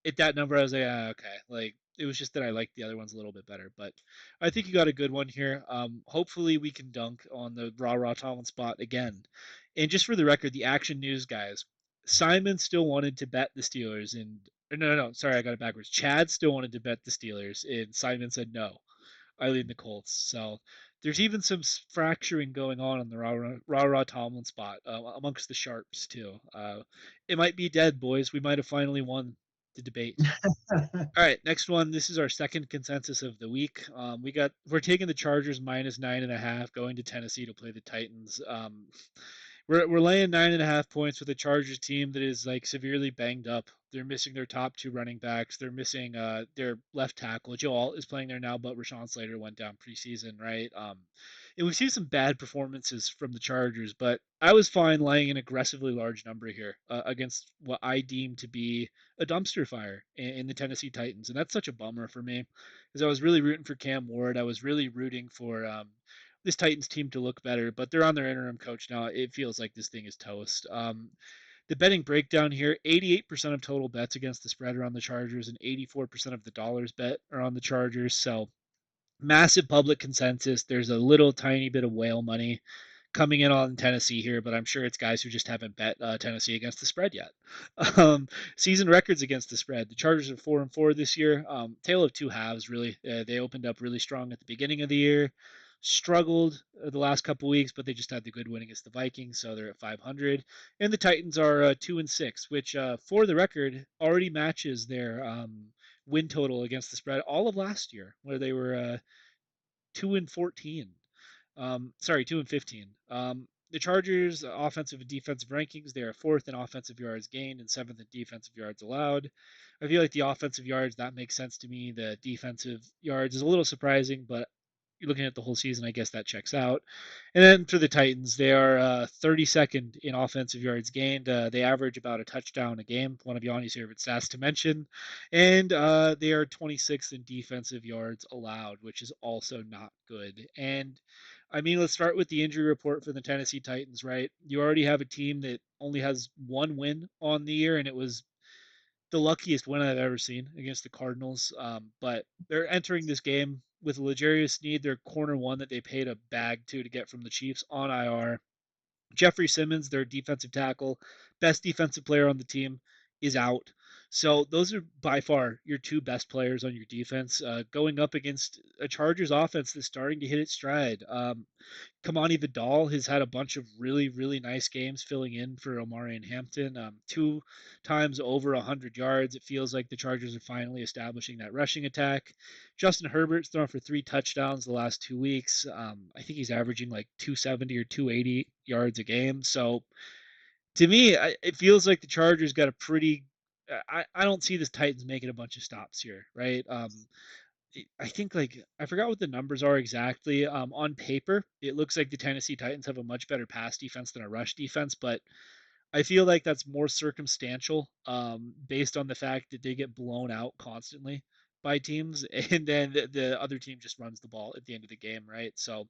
at that number, I was like, okay. Like it was just that I liked the other ones a little bit better. But I think you got a good one here. Hopefully we can dunk on the raw Tomlin spot again. And just for the record, the Action News guys, Simon still wanted to bet the Steelers, and no, sorry, I got it backwards. Chad still wanted to bet the Steelers, and Simon said no. I lean the Colts. So there's even some fracturing going on the raw Tomlin spot amongst the sharps too. It might be dead, boys. We might have finally won the debate. All right, next one. This is our second consensus of the week. We're taking the Chargers minus 9.5, going to Tennessee to play the Titans. We're laying 9.5 points with a Chargers team that is like severely banged up. They're missing their top two running backs. They're missing their left tackle. Joe Alt is playing there now, but Rashawn Slater went down preseason, right? And we've seen some bad performances from the Chargers, but I was fine laying an aggressively large number here against what I deem to be a dumpster fire in the Tennessee Titans, and that's such a bummer for me because I was really rooting for Cam Ward. I was really rooting for this Titans team to look better, but they're on their interim coach now. It feels like this thing is toast. The betting breakdown here: 88% of total bets against the spread are on the Chargers, and 84% of the dollars bet are on the Chargers. So massive public consensus. There's a little tiny bit of whale money coming in on Tennessee here, but I'm sure it's guys who just haven't bet Tennessee against the spread yet. Season records against the spread: the Chargers are 4-4 this year. Tale of two halves, really. They opened up really strong at the beginning of the year, struggled the last couple weeks, but they just had the good win against the Vikings, so they're at 500. And the Titans are 2-6, which, for the record, already matches their win total against the spread all of last year, where they were 2-14. Sorry, 2-15. The Chargers' offensive and defensive rankings, they are fourth in offensive yards gained and seventh in defensive yards allowed. I feel like the offensive yards, that makes sense to me. The defensive yards is a little surprising, but you're looking at the whole season, I guess that checks out. And then for the Titans, they are 32nd in offensive yards gained. They average about a touchdown a game, one of Yanni's favorite stats to mention. And they are 26th in defensive yards allowed, which is also not good. And I mean, let's start with the injury report for the Tennessee Titans, right? You already have a team that only has one win on the year, and it was the luckiest win I've ever seen against the Cardinals. But they're entering this game with L'Jarius Sneed, their corner one that they paid a bag to get from the Chiefs on IR. Jeffrey Simmons, their defensive tackle, best defensive player on the team, is out. So those are by far your two best players on your defense, going up against a Chargers offense that's starting to hit its stride. Kamani Vidal has had a bunch of really, really nice games filling in for Omari and Hampton. Two times over 100 yards. It feels like the Chargers are finally establishing that rushing attack. Justin Herbert's thrown for 3 touchdowns the last 2 weeks. I think he's averaging like 270 or 280 yards a game. So to me, it feels like the Chargers got a pretty. I don't see the Titans making a bunch of stops here, right? I think like I forgot what the numbers are exactly. On paper, it looks like the Tennessee Titans have a much better pass defense than a rush defense, but I feel like that's more circumstantial, based on the fact that they get blown out constantly by teams, and then the other team just runs the ball at the end of the game, right? So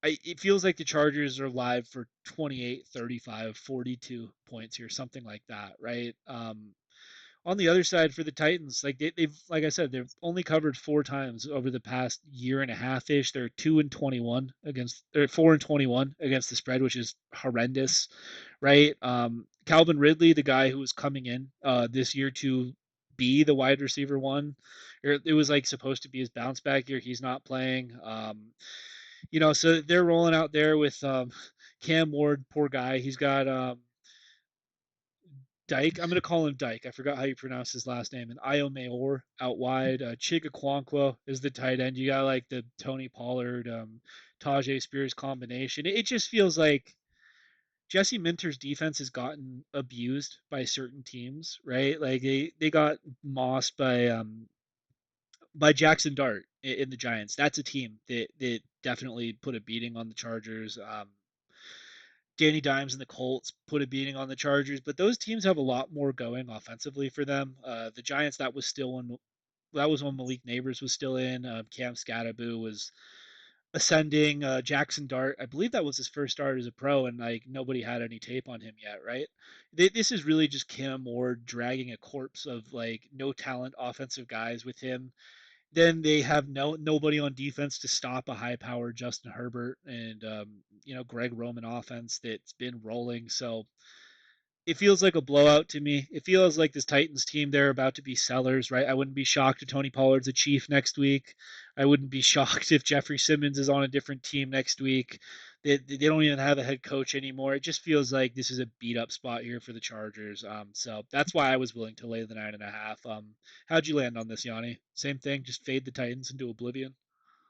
it feels like the Chargers are live for 28, 35, 42 points here, something like that, right? On the other side for the Titans, like they've like I said, they've only covered 4 times over the past year and a half ish. They're 2-21 against, or 4-21 against the spread, which is horrendous, right? Calvin Ridley, the guy who was coming in this year to be the wide receiver one, or it was like supposed to be his bounce back year. He's not playing. So they're rolling out there with Cam Ward, poor guy. He's got Dyke. I'm going to call him Dyke. I forgot how you pronounce his last name. And Io Mayor out wide. Chiga Quanquo is the tight end. You got like the Tony Pollard, Tajay Spears combination. It just feels like Jesse Minter's defense has gotten abused by certain teams, right? Like they got mossed by Jackson Dart in the Giants. That's a team that definitely put a beating on the Chargers. Danny Dimes and the Colts put a beating on the Chargers, but those teams have a lot more going offensively for them. The Giants, that was when Malik Neighbors was still in. Cam Scattaboo was ascending. Jackson Dart, I believe that was his first start as a pro, and like nobody had any tape on him yet, right? This is really just Cam Ward dragging a corpse of like no talent offensive guys with him. Then they have nobody on defense to stop a high-powered Justin Herbert and Greg Roman offense that's been rolling. So it feels like a blowout to me. It feels like this Titans team, they're about to be sellers, right? I wouldn't be shocked if Tony Pollard's a Chief next week. I wouldn't be shocked if Jeffrey Simmons is on a different team next week. They don't even have a head coach anymore. It just feels like this is a beat up spot here for the Chargers. So that's why I was willing to lay the 9.5. How'd you land on this, Yanni? Same thing, just fade the Titans into oblivion.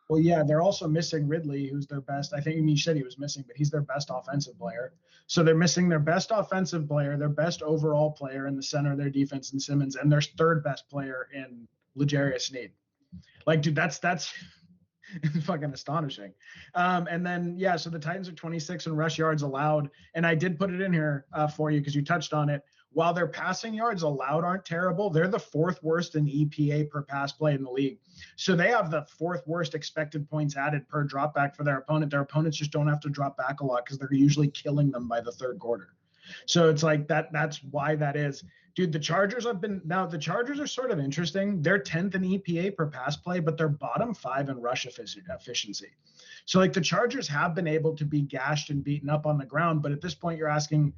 Well, yeah, they're also missing Ridley, who's their best. I think you said he was missing, but he's their best offensive player. So they're missing their best offensive player, their best overall player in the center of their defense in Simmons, and their third best player in L'Jarius Sneed. Like, dude, that's fucking astonishing. And then, yeah, so the Titans are 26 in rush yards allowed. And I did put it in here for you because you touched on it. While their passing yards allowed aren't terrible, they're the fourth worst in EPA per pass play in the league. So they have the fourth worst expected points added per dropback for their opponent. Their opponents just don't have to drop back a lot because they're usually killing them by the third quarter. So it's like that's why that is. Dude, the Chargers are sort of interesting. They're 10th in EPA per pass play, but they're bottom 5 in rush efficiency. So like the Chargers have been able to be gashed and beaten up on the ground, but at this point you're asking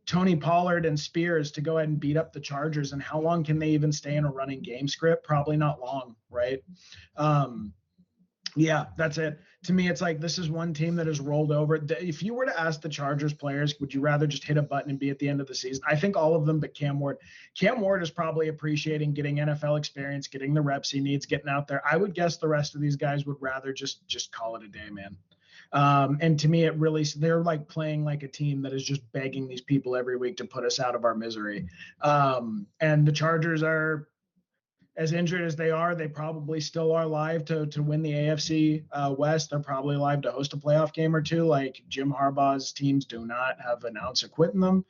Tony Pollard and Spears to go ahead and beat up the Chargers, and how long can they even stay in a running game script? Probably not long, right? Yeah, that's it. To me, it's like this is one team that has rolled over. If you were to ask the Chargers players, would you rather just hit a button and be at the end of the season? I think all of them, but Cam Ward. Cam Ward is probably appreciating getting NFL experience, getting the reps he needs, getting out there. I would guess the rest of these guys would rather just call it a day, man. And to me, they're like playing like a team that is just begging these people every week to put us out of our misery. And the Chargers are, as injured as they are, they probably still are live to win the AFC West. They're probably live to host a playoff game or two. Like Jim Harbaugh's teams do not have an ounce of quitting them.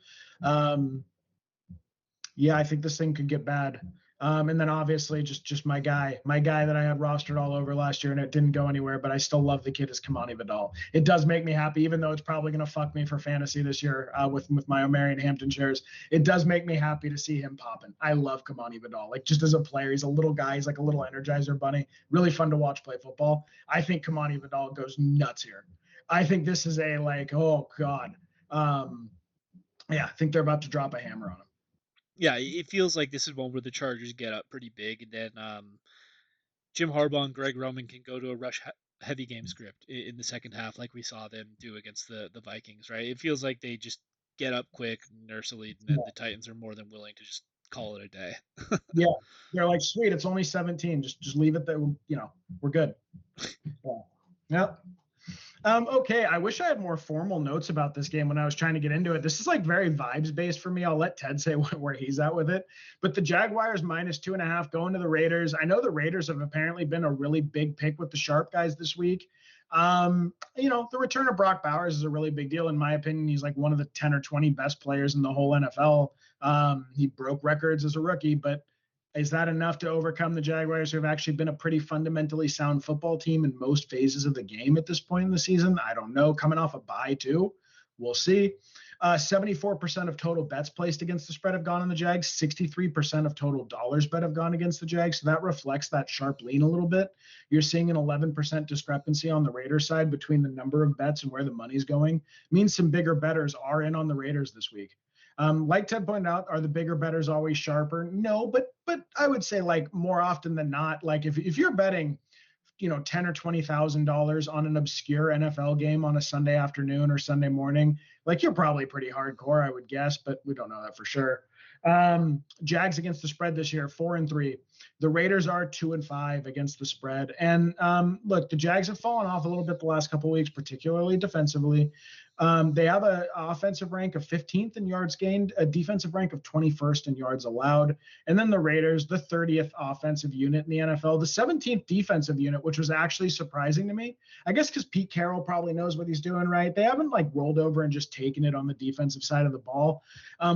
Yeah, I think this thing could get bad. And then obviously just my guy that I had rostered all over last year and it didn't go anywhere, but I still love the kid is Kamani Vidal. It does make me happy, even though it's probably going to fuck me for fantasy this year with my Omarion Hampton shares. It does make me happy to see him popping. I love Kamani Vidal. Like just as a player, he's a little guy. He's like a little Energizer bunny. Really fun to watch play football. I think Kamani Vidal goes nuts here. I think this is a like, oh God. Yeah, I think they're about to drop a hammer on him. Yeah, it feels like this is one where the Chargers get up pretty big, and then Jim Harbaugh and Greg Roman can go to a heavy game script in the second half, like we saw them do against the Vikings. Right? It feels like they just get up quick, nurse a lead, and then the Titans are more than willing to just call it a day. Yeah, they're like, sweet, it's only 17. Just leave it there. We're good. Yeah. Yep. Okay, I wish I had more formal notes about this game when I was trying to get into it. This is like very vibes based for me. I'll let Ted say where he's at with it. But the Jaguars -2.5 going to the Raiders. I know the Raiders have apparently been a really big pick with the sharp guys this week. The return of Brock Bowers is a really big deal in my opinion. He's like one of the 10 or 20 best players in the whole NFL. He broke records as a rookie, but is that enough to overcome the Jaguars, who have actually been a pretty fundamentally sound football team in most phases of the game at this point in the season? I don't know. Coming off a bye, too. We'll see. 74% of total bets placed against the spread have gone on the Jags. 63% of total dollars bet have gone against the Jags. So that reflects that sharp lean a little bit. You're seeing an 11% discrepancy on the Raiders side between the number of bets and where the money's going. It means some bigger bettors are in on the Raiders this week. Like Ted pointed out, are the bigger bettors always sharper? No, but I would say like more often than not, like if you're betting, $10 or $20,000 on an obscure NFL game on a Sunday afternoon or Sunday morning, like you're probably pretty hardcore, I would guess, but we don't know that for sure. Jags against the spread this year, 4-3. The Raiders are 2-5 against the spread. And look, the Jags have fallen off a little bit the last couple of weeks, particularly defensively. They have an offensive rank of 15th in yards gained, a defensive rank of 21st in yards allowed. And then the Raiders, the 30th offensive unit in the NFL, the 17th defensive unit, which was actually surprising to me. I guess because Pete Carroll probably knows what he's doing, right? They haven't like rolled over and just taken it on the defensive side of the ball.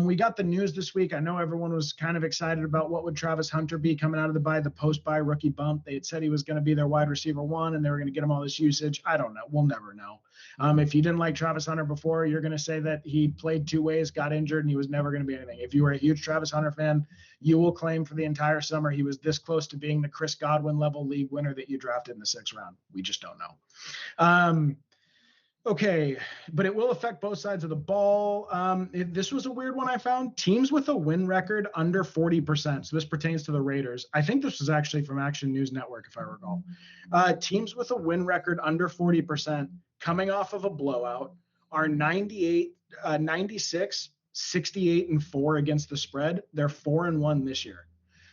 We got the news this week. I know everyone was kind of excited about what would Travis Hunter be coming out of the post-bye rookie bump. They had said he was going to be their wide receiver one, and they were going to get him all this usage. I don't know. We'll never know. If you didn't like Travis Hunter before, you're going to say that he played two ways, got injured, and he was never going to be anything. If you were a huge Travis Hunter fan, you will claim for the entire summer he was this close to being the Chris Godwin level league winner that you drafted in the 6th round. We just don't know. Okay, but it will affect both sides of the ball. This was a weird one I found. Teams with a win record under 40%. So this pertains to the Raiders. I think this was actually from Action News Network, if I recall. Teams with a win record under 40% coming off of a blowout are 96, 68-4 against the spread. They're 4-1 this year.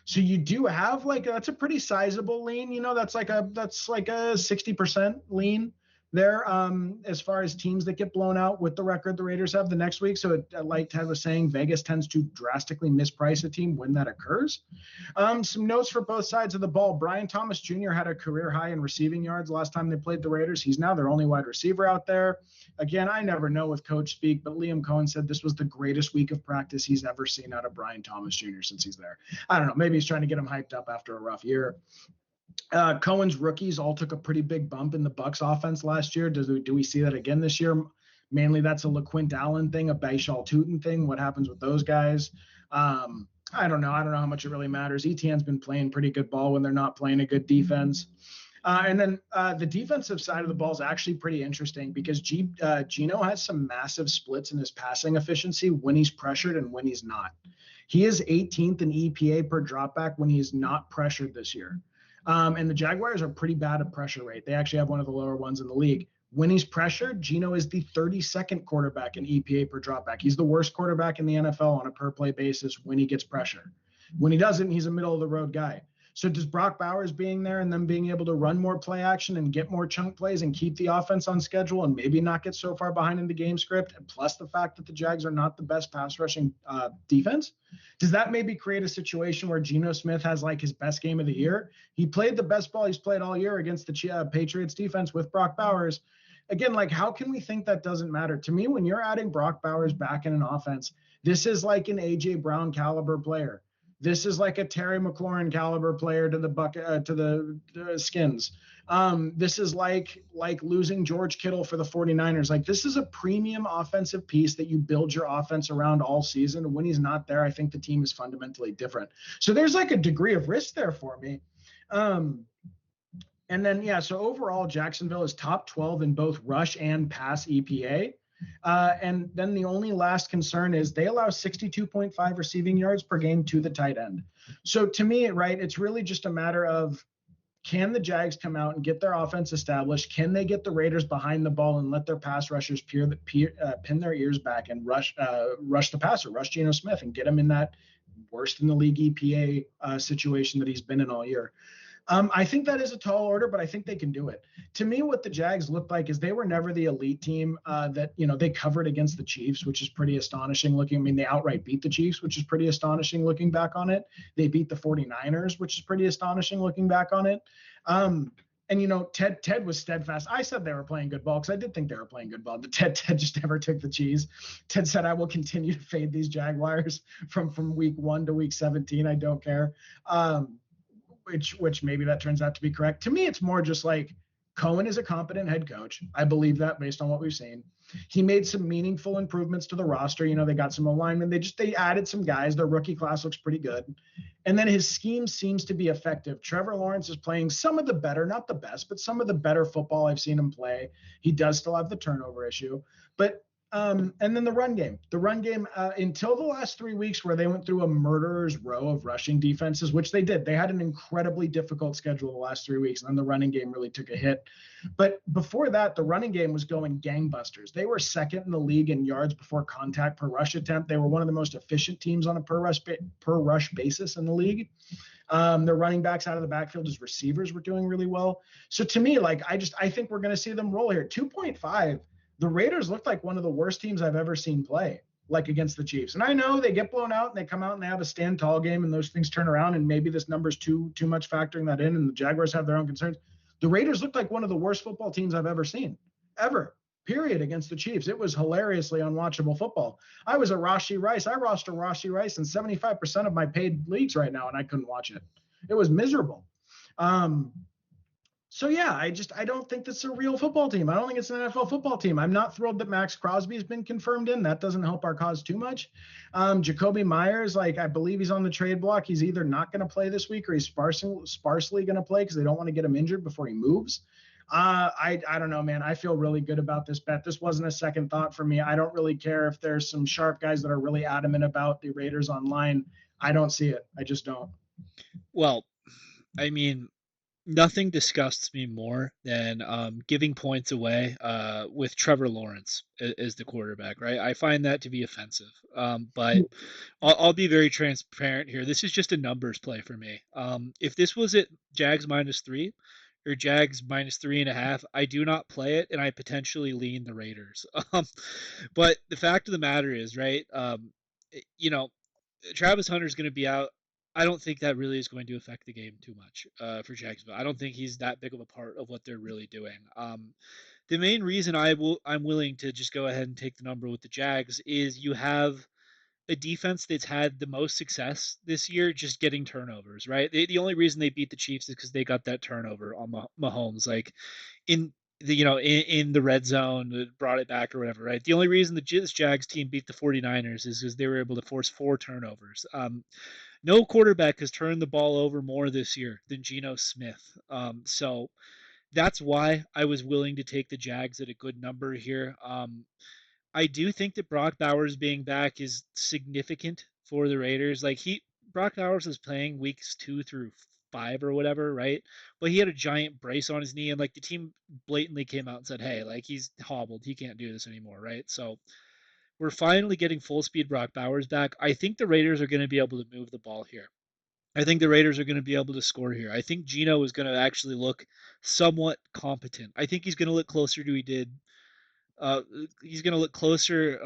So you do have that's a pretty sizable lean. That's like a 60% lean there as far as teams that get blown out with the record the Raiders have the next week. So like Ted was saying, Vegas tends to drastically misprice a team when that occurs. Some notes for both sides of the ball. Brian Thomas Jr. had a career high in receiving yards last time they played the Raiders. He's now their only wide receiver out there. Again, I never know with coach speak, but Liam Cohen said this was the greatest week of practice he's ever seen out of Brian Thomas Jr. since he's there. I don't know. Maybe he's trying to get him hyped up after a rough year. Cohen's rookies all took a pretty big bump in the Bucs offense last year. Do we see that again this year? Mainly that's a LaQuint Allen thing, a Baishal Tootin thing. What happens with those guys? I don't know. I don't know how much it really matters. ETN's been playing pretty good ball when they're not playing a good defense. And then the defensive side of the ball is actually pretty interesting because Geno has some massive splits in his passing efficiency when he's pressured and when he's not. He is 18th in EPA per dropback when he's not pressured this year. And the Jaguars are pretty bad at pressure rate. They actually have one of the lower ones in the league. When he's pressured, Geno is the 32nd quarterback in EPA per dropback. He's the worst quarterback in the NFL on a per play basis when he gets pressure. When he doesn't, he's a middle of the road guy. So does Brock Bowers being there and them being able to run more play action and get more chunk plays and keep the offense on schedule and maybe not get so far behind in the game script, and plus the fact that the Jags are not the best pass rushing defense, does that maybe create a situation where Geno Smith has like his best game of the year? He played the best ball he's played all year against the Patriots defense with Brock Bowers. Again, like how can we think that doesn't matter? To me, when you're adding Brock Bowers back in an offense, this is like an A.J. Brown caliber player. This is like a Terry McLaurin caliber player to the bucket to the Skins. This is like losing George Kittle for the 49ers. Like this is a premium offensive piece that you build your offense around all season. And when he's not there, I think the team is fundamentally different. So there's like a degree of risk there for me. Um, and then, yeah, so overall, Jacksonville is top 12 in both rush and pass EPA. And then the only last concern is they allow 62.5 receiving yards per game to the tight end. So to me, right, it's really just a matter of can the Jags come out and get their offense established? Can they get the Raiders behind the ball and let their pass rushers pin their ears back and rush the passer, rush Geno Smith, and get him in that worst in the league EPA situation that he's been in all year? I think that is a tall order, but I think they can do it. To me, what the Jags looked like is they were never the elite team that, they covered against the Chiefs, which is pretty astonishing looking. I mean, they outright beat the Chiefs, which is pretty astonishing looking back on it. They beat the 49ers, which is pretty astonishing looking back on it. And Ted was steadfast. I said they were playing good ball because I did think they were playing good ball. But Ted just never took the cheese. Ted said, "I will continue to fade these Jaguars from week 1 to week 17. I don't care." Which maybe that turns out to be correct. To me, it's more just like Cohen is a competent head coach. I believe that based on what we've seen. He made some meaningful improvements to the roster. They got some alignment. They added some guys. Their rookie class looks pretty good. And then his scheme seems to be effective. Trevor Lawrence is playing some of the better, not the best, but some of the better football I've seen him play. He does still have the turnover issue, but and then the run game. The run game, until the last 3 weeks where they went through a murderer's row of rushing defenses, which they did. They had an incredibly difficult schedule the last 3 weeks, and then the running game really took a hit. But before that, the running game was going gangbusters. They were second in the league in yards before contact per rush attempt. They were one of the most efficient teams on a per rush basis in the league. Their running backs out of the backfield as receivers were doing really well. So to me, I think we're going to see them roll here. 2.5. The Raiders looked like one of the worst teams I've ever seen play, like against the Chiefs. And I know they get blown out and they come out and they have a stand tall game and those things turn around and maybe this number's too much factoring that in and the Jaguars have their own concerns. The Raiders looked like one of the worst football teams I've ever seen, ever. Period, against the Chiefs. It was hilariously unwatchable football. I was a Rashi Rice. I roster Rashi Rice in 75% of my paid leagues right now, and I couldn't watch it. It was miserable. So yeah, I don't think that's a real football team. I don't think it's an NFL football team. I'm not thrilled that Max Crosby's been confirmed in. That doesn't help our cause too much. Jacoby Myers, I believe he's on the trade block. He's either not going to play this week or he's sparsely going to play because they don't want to get him injured before he moves. I don't know, man. I feel really good about this bet. This wasn't a second thought for me. I don't really care if there's some sharp guys that are really adamant about the Raiders online. I don't see it. I just don't. Well, I mean, nothing disgusts me more than giving points away with Trevor Lawrence as the quarterback, right? I find that to be offensive. But I'll be very transparent here. This is just a numbers play for me. If this was at Jags -3 or Jags -3.5, I do not play it, and I potentially lean the Raiders. But the fact of the matter is, right? You know, Travis Hunter's going to be out. I don't think that really is going to affect the game too much for Jacksonville. I don't think he's that big of a part of what they're really doing. The main reason I'm willing to just go ahead and take the number with the Jags is you have a defense that's had the most success this year just getting turnovers, right? The only reason they beat the Chiefs is because they got that turnover on Mahomes, like in in the red zone, brought it back or whatever, right? The only reason the Jags team beat the 49ers is because they were able to force 4 turnovers. No quarterback has turned the ball over more this year than Geno Smith. So that's why I was willing to take the Jags at a good number here. I do think that Brock Bowers being back is significant for the Raiders. Brock Bowers was playing weeks 2 through 5 or whatever, right? But he had a giant brace on his knee, and the team blatantly came out and said, "Hey, he's hobbled. He can't do this anymore," right? So we're finally getting full speed Brock Bowers back. I think the Raiders are going to be able to move the ball here. I think the Raiders are going to be able to score here. I think Geno is going to actually look somewhat competent. I think he's going to look closer to he did. Uh, he's going to look closer,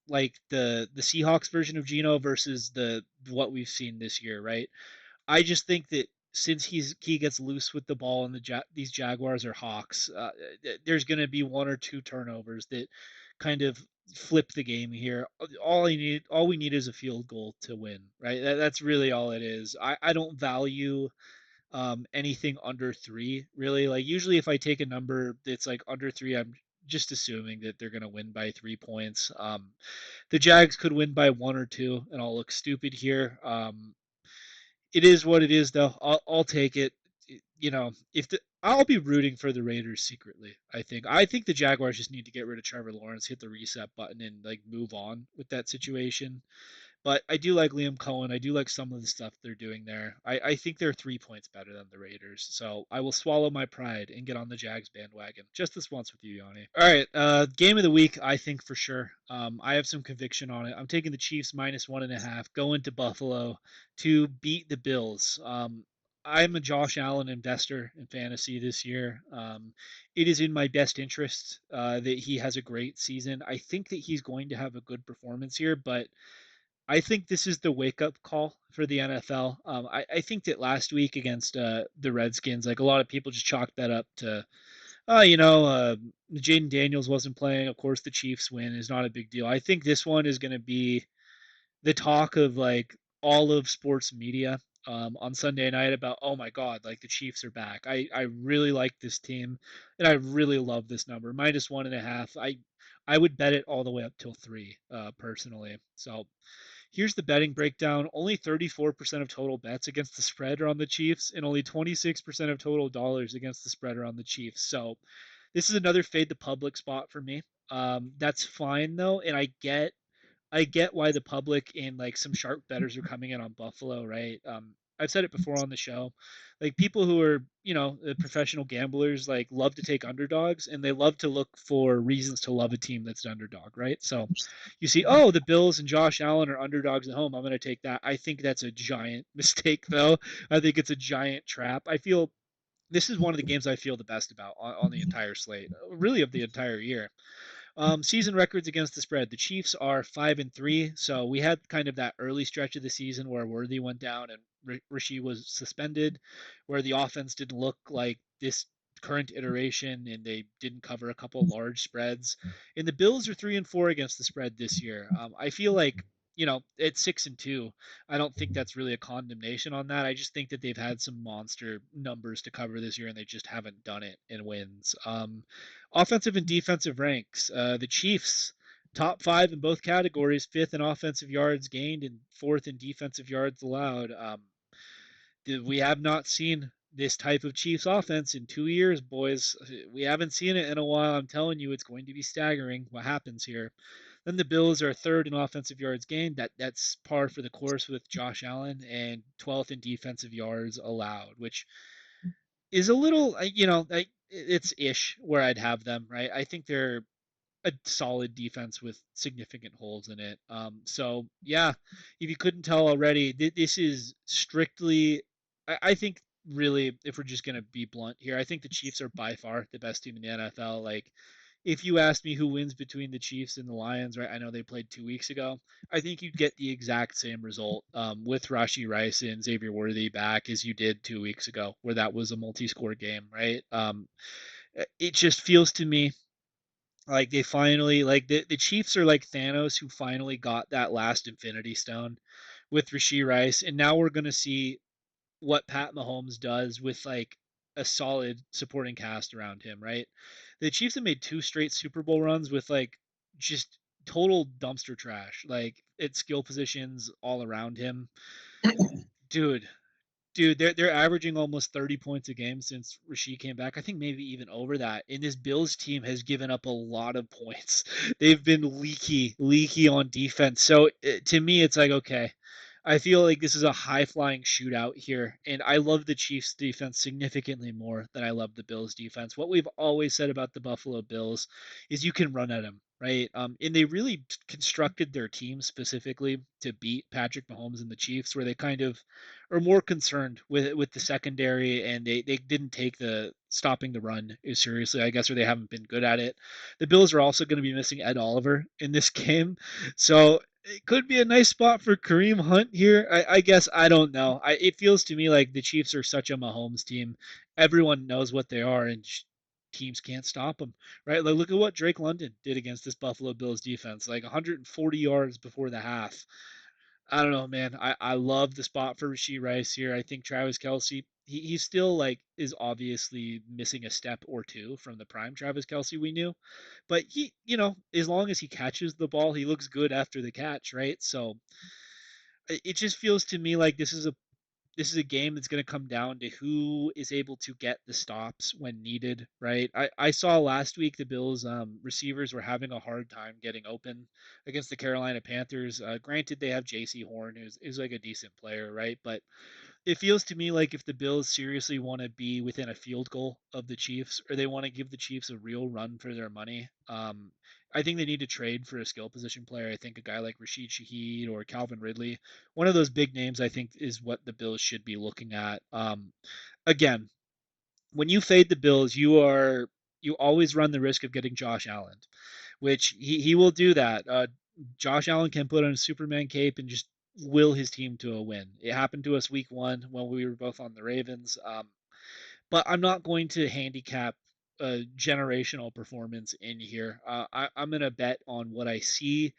like the Seahawks version of Geno versus the what we've seen this year, right? I just think that since he gets loose with the ball and these Jaguars are Hawks, there's going to be 1 or 2 turnovers that kind of flip the game here. All we need is a field goal to win, right? That's really all it is. I don't value anything under three, really. Like usually if I take a number that's like under three, I'm just assuming that they're gonna win by 3 points. The Jags could win by one or two, and I'll look stupid here. It is what it is, though. I'll take it. You know, if the I'll be rooting for the Raiders secretly. I think the Jaguars just need to get rid of Trevor Lawrence, hit the reset button, and like move on with that situation. But I do like Liam Cohen. I do like some of the stuff they're doing there. I think they're 3 points better than the Raiders. So I will swallow my pride and get on the Jags bandwagon just this once with you, Yanni. All right, game of the week, I think for sure. I have some conviction on it. I'm taking the Chiefs -1.5, going to Buffalo to beat the Bills. I'm a Josh Allen investor in fantasy this year. It is in my best interest that he has a great season. I think that he's going to have a good performance here, but I think this is the wake up call for the NFL. I think that last week against the Redskins, like a lot of people just chalked that up to, Jaden Daniels wasn't playing. Of course, the Chiefs win is not a big deal. I think this one is going to be the talk of like all of sports media on Sunday night about, oh my God, like the Chiefs are back. I really like this team and I really love this number -1.5. I would bet it all the way up till three personally. So here's the betting breakdown. Only 34% of total bets against the spread are on the Chiefs, and only 26% of total dollars against the spread are on the Chiefs. So this is another fade the public spot for me. That's fine though, and I get why the public and like some sharp bettors are coming in on Buffalo, right? I've said it before on the show. Like people who are, professional gamblers, like love to take underdogs and they love to look for reasons to love a team that's an underdog, right? So you see, oh, the Bills and Josh Allen are underdogs at home. I'm going to take that. I think that's a giant mistake, though. I think it's a giant trap. I feel this is one of the games I feel the best about on the entire slate, really of the entire year. Season records against the spread. The Chiefs are 5-3, so we had kind of that early stretch of the season where Worthy went down and Rishi was suspended, where the offense didn't look like this current iteration and they didn't cover a couple large spreads. And the Bills are 3-4 against the spread this year. I feel like at 6-2, I don't think that's really a condemnation on that. I just think that they've had some monster numbers to cover this year and they just haven't done it in wins. Offensive and defensive ranks. The Chiefs, top five in both categories, fifth in offensive yards gained and fourth in defensive yards allowed. We have not seen this type of Chiefs offense in 2 years, boys. We haven't seen it in a while. I'm telling you, it's going to be staggering what happens here. Then the Bills are third in offensive yards gained. That's par for the course with Josh Allen, and 12th in defensive yards allowed, which is a little, it's ish where I'd have them, right? I think they're a solid defense with significant holes in it. So yeah, if you couldn't tell already, this is strictly. I think really, if we're just gonna be blunt here, I think the Chiefs are by far the best team in the NFL. Like, if you asked me who wins between the Chiefs and the Lions, right? I know they played 2 weeks ago. I think you'd get the exact same result with Rashi Rice and Xavier Worthy back as you did 2 weeks ago, where that was a multi-score game, right? It just feels to me like they finally like the Chiefs are like Thanos who finally got that last Infinity Stone with Rasheed Rice, and now we're gonna see what Pat Mahomes does with like a solid supporting cast around him, right? The Chiefs have made two straight Super Bowl runs with like just total dumpster trash, like at skill positions all around him. Dude, they're averaging almost 30 points a game since Rasheed came back. I think maybe even over that. And this Bills team has given up a lot of points. They've been leaky on defense. So to me, it's like okay, I feel like this is a high flying shootout here, and I love the Chiefs defense significantly more than I love the Bills defense. What we've always said about the Buffalo Bills is you can run at them, right? And they really constructed their team specifically to beat Patrick Mahomes and the Chiefs, where they kind of are more concerned with the secondary, and they didn't take the stopping the run as seriously, I guess, or they haven't been good at it. The Bills are also going to be missing Ed Oliver in this game, so it could be a nice spot for Kareem Hunt here. I guess I don't know. It feels to me like the Chiefs are such a Mahomes team. Everyone knows what they are, and teams can't stop him, right? Like look at what Drake London did against this Buffalo Bills defense, like 140 yards before the half. I don't know, man. I love the spot for Rashee Rice here. I think Travis Kelsey, he still like is obviously missing a step or two from the prime Travis Kelsey we knew, but he, as long as he catches the ball, he looks good after the catch, right? So it just feels to me like this is a game that's going to come down to who is able to get the stops when needed, right? I saw last week the Bills receivers were having a hard time getting open against the Carolina Panthers. Granted, they have J.C. Horn, who's like a decent player, right? But it feels to me like if the Bills seriously want to be within a field goal of the Chiefs, or they want to give the Chiefs a real run for their money, I think they need to trade for a skill position player. I think a guy like Rashid Shaheed or Calvin Ridley, one of those big names, I think is what the Bills should be looking at. Again, when you fade the Bills, you always run the risk of getting Josh Allen, which he will do that. Josh Allen can put on a Superman cape and just will his team to a win. It happened to us week one when we were both on the Ravens. But I'm not going to handicap a generational performance in here. I'm going to bet on what I see.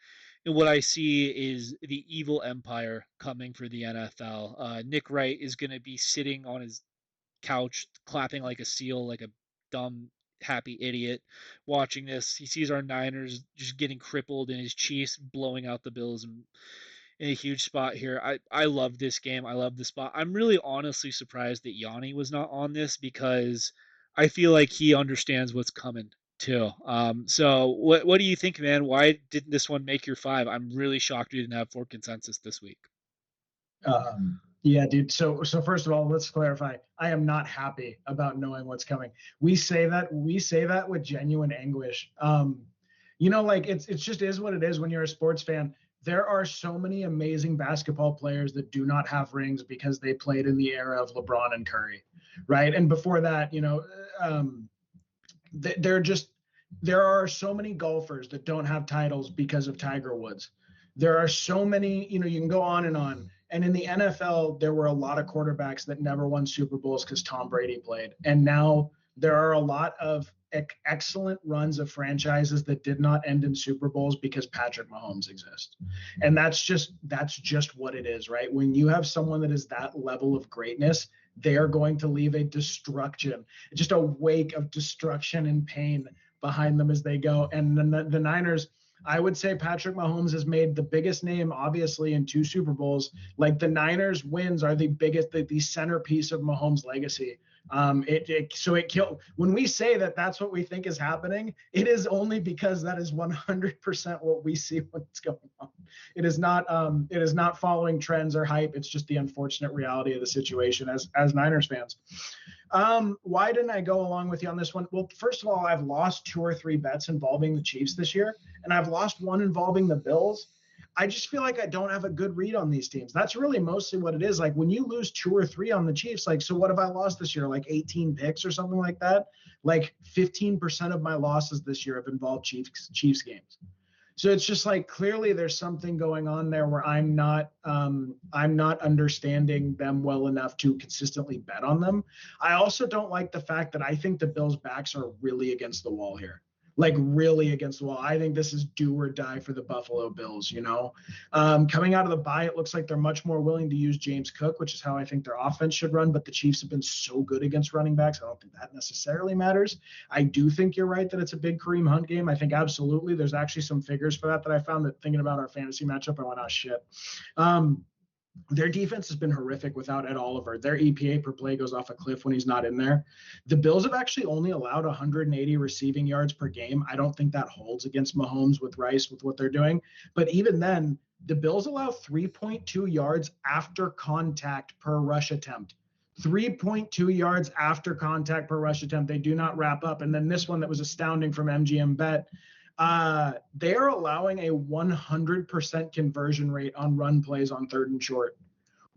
And what I see is the evil empire coming for the NFL. Nick Wright is going to be sitting on his couch, clapping like a seal, like a dumb, happy idiot, watching this. He sees our Niners just getting crippled and his Chiefs blowing out the Bills in a huge spot here. I love this game. I love the spot. I'm really honestly surprised that Yanni was not on this because I feel like he understands what's coming too. So what do you think, man? Why didn't this one make your five? I'm really shocked we didn't have four consensus this week. Yeah, dude. So first of all, let's clarify. I am not happy about knowing what's coming. We say that with genuine anguish. Like it just is what it is when you're a sports fan. There are so many amazing basketball players that do not have rings because they played in the era of LeBron and Curry, right? And before that, they're just there are so many golfers that don't have titles because of Tiger Woods. There are so many, you can go on and on. And in the NFL, there were a lot of quarterbacks that never won Super Bowls because Tom Brady played. And now there are a lot of excellent runs of franchises that did not end in Super Bowls because Patrick Mahomes exists. And that's just what it is, right? When you have someone that is that level of greatness, they are going to leave a destruction, just a wake of destruction and pain behind them as they go. And the Niners, I would say Patrick Mahomes has made the biggest name, obviously, in two Super Bowls. Like the Niners wins are the biggest, the centerpiece of Mahomes' legacy. So it killed. When we say that that's what we think is happening, it is only because that is 100% what we see what's going on. It is not following trends or hype. It's just the unfortunate reality of the situation as Niners fans. Why didn't I go along with you on this one? Well, first of all, I've lost 2 or 3 bets involving the Chiefs this year, and I've lost one involving the Bills. I just feel like I don't have a good read on these teams. That's really mostly what it is. Like when you lose 2 or 3 on the Chiefs, like, so what have I lost this year? Like 18 picks or something like that? Like 15% of my losses this year have involved Chiefs games. So it's just like clearly there's something going on there where I'm not understanding them well enough to consistently bet on them. I also don't like the fact that I think the Bills' backs are really against the wall here. Like really against the wall. I think this is do or die for the Buffalo Bills. Coming out of the bye, it looks like they're much more willing to use James Cook, which is how I think their offense should run. But the Chiefs have been so good against running backs. I don't think that necessarily matters. I do think you're right that it's a big Kareem Hunt game. I think absolutely. There's actually some figures for that I found that thinking about our fantasy matchup, I went, oh shit. Their defense has been horrific without Ed Oliver. Their EPA per play goes off a cliff when he's not in there. The Bills have actually only allowed 180 receiving yards per game. I don't think that holds against Mahomes with Rice with what they're doing. But even then, the Bills allow 3.2 yards after contact per rush attempt. 3.2 yards after contact per rush attempt. They do not wrap up. And then this one that was astounding from MGM Bet, they are allowing a 100% conversion rate on run plays on 3rd and short.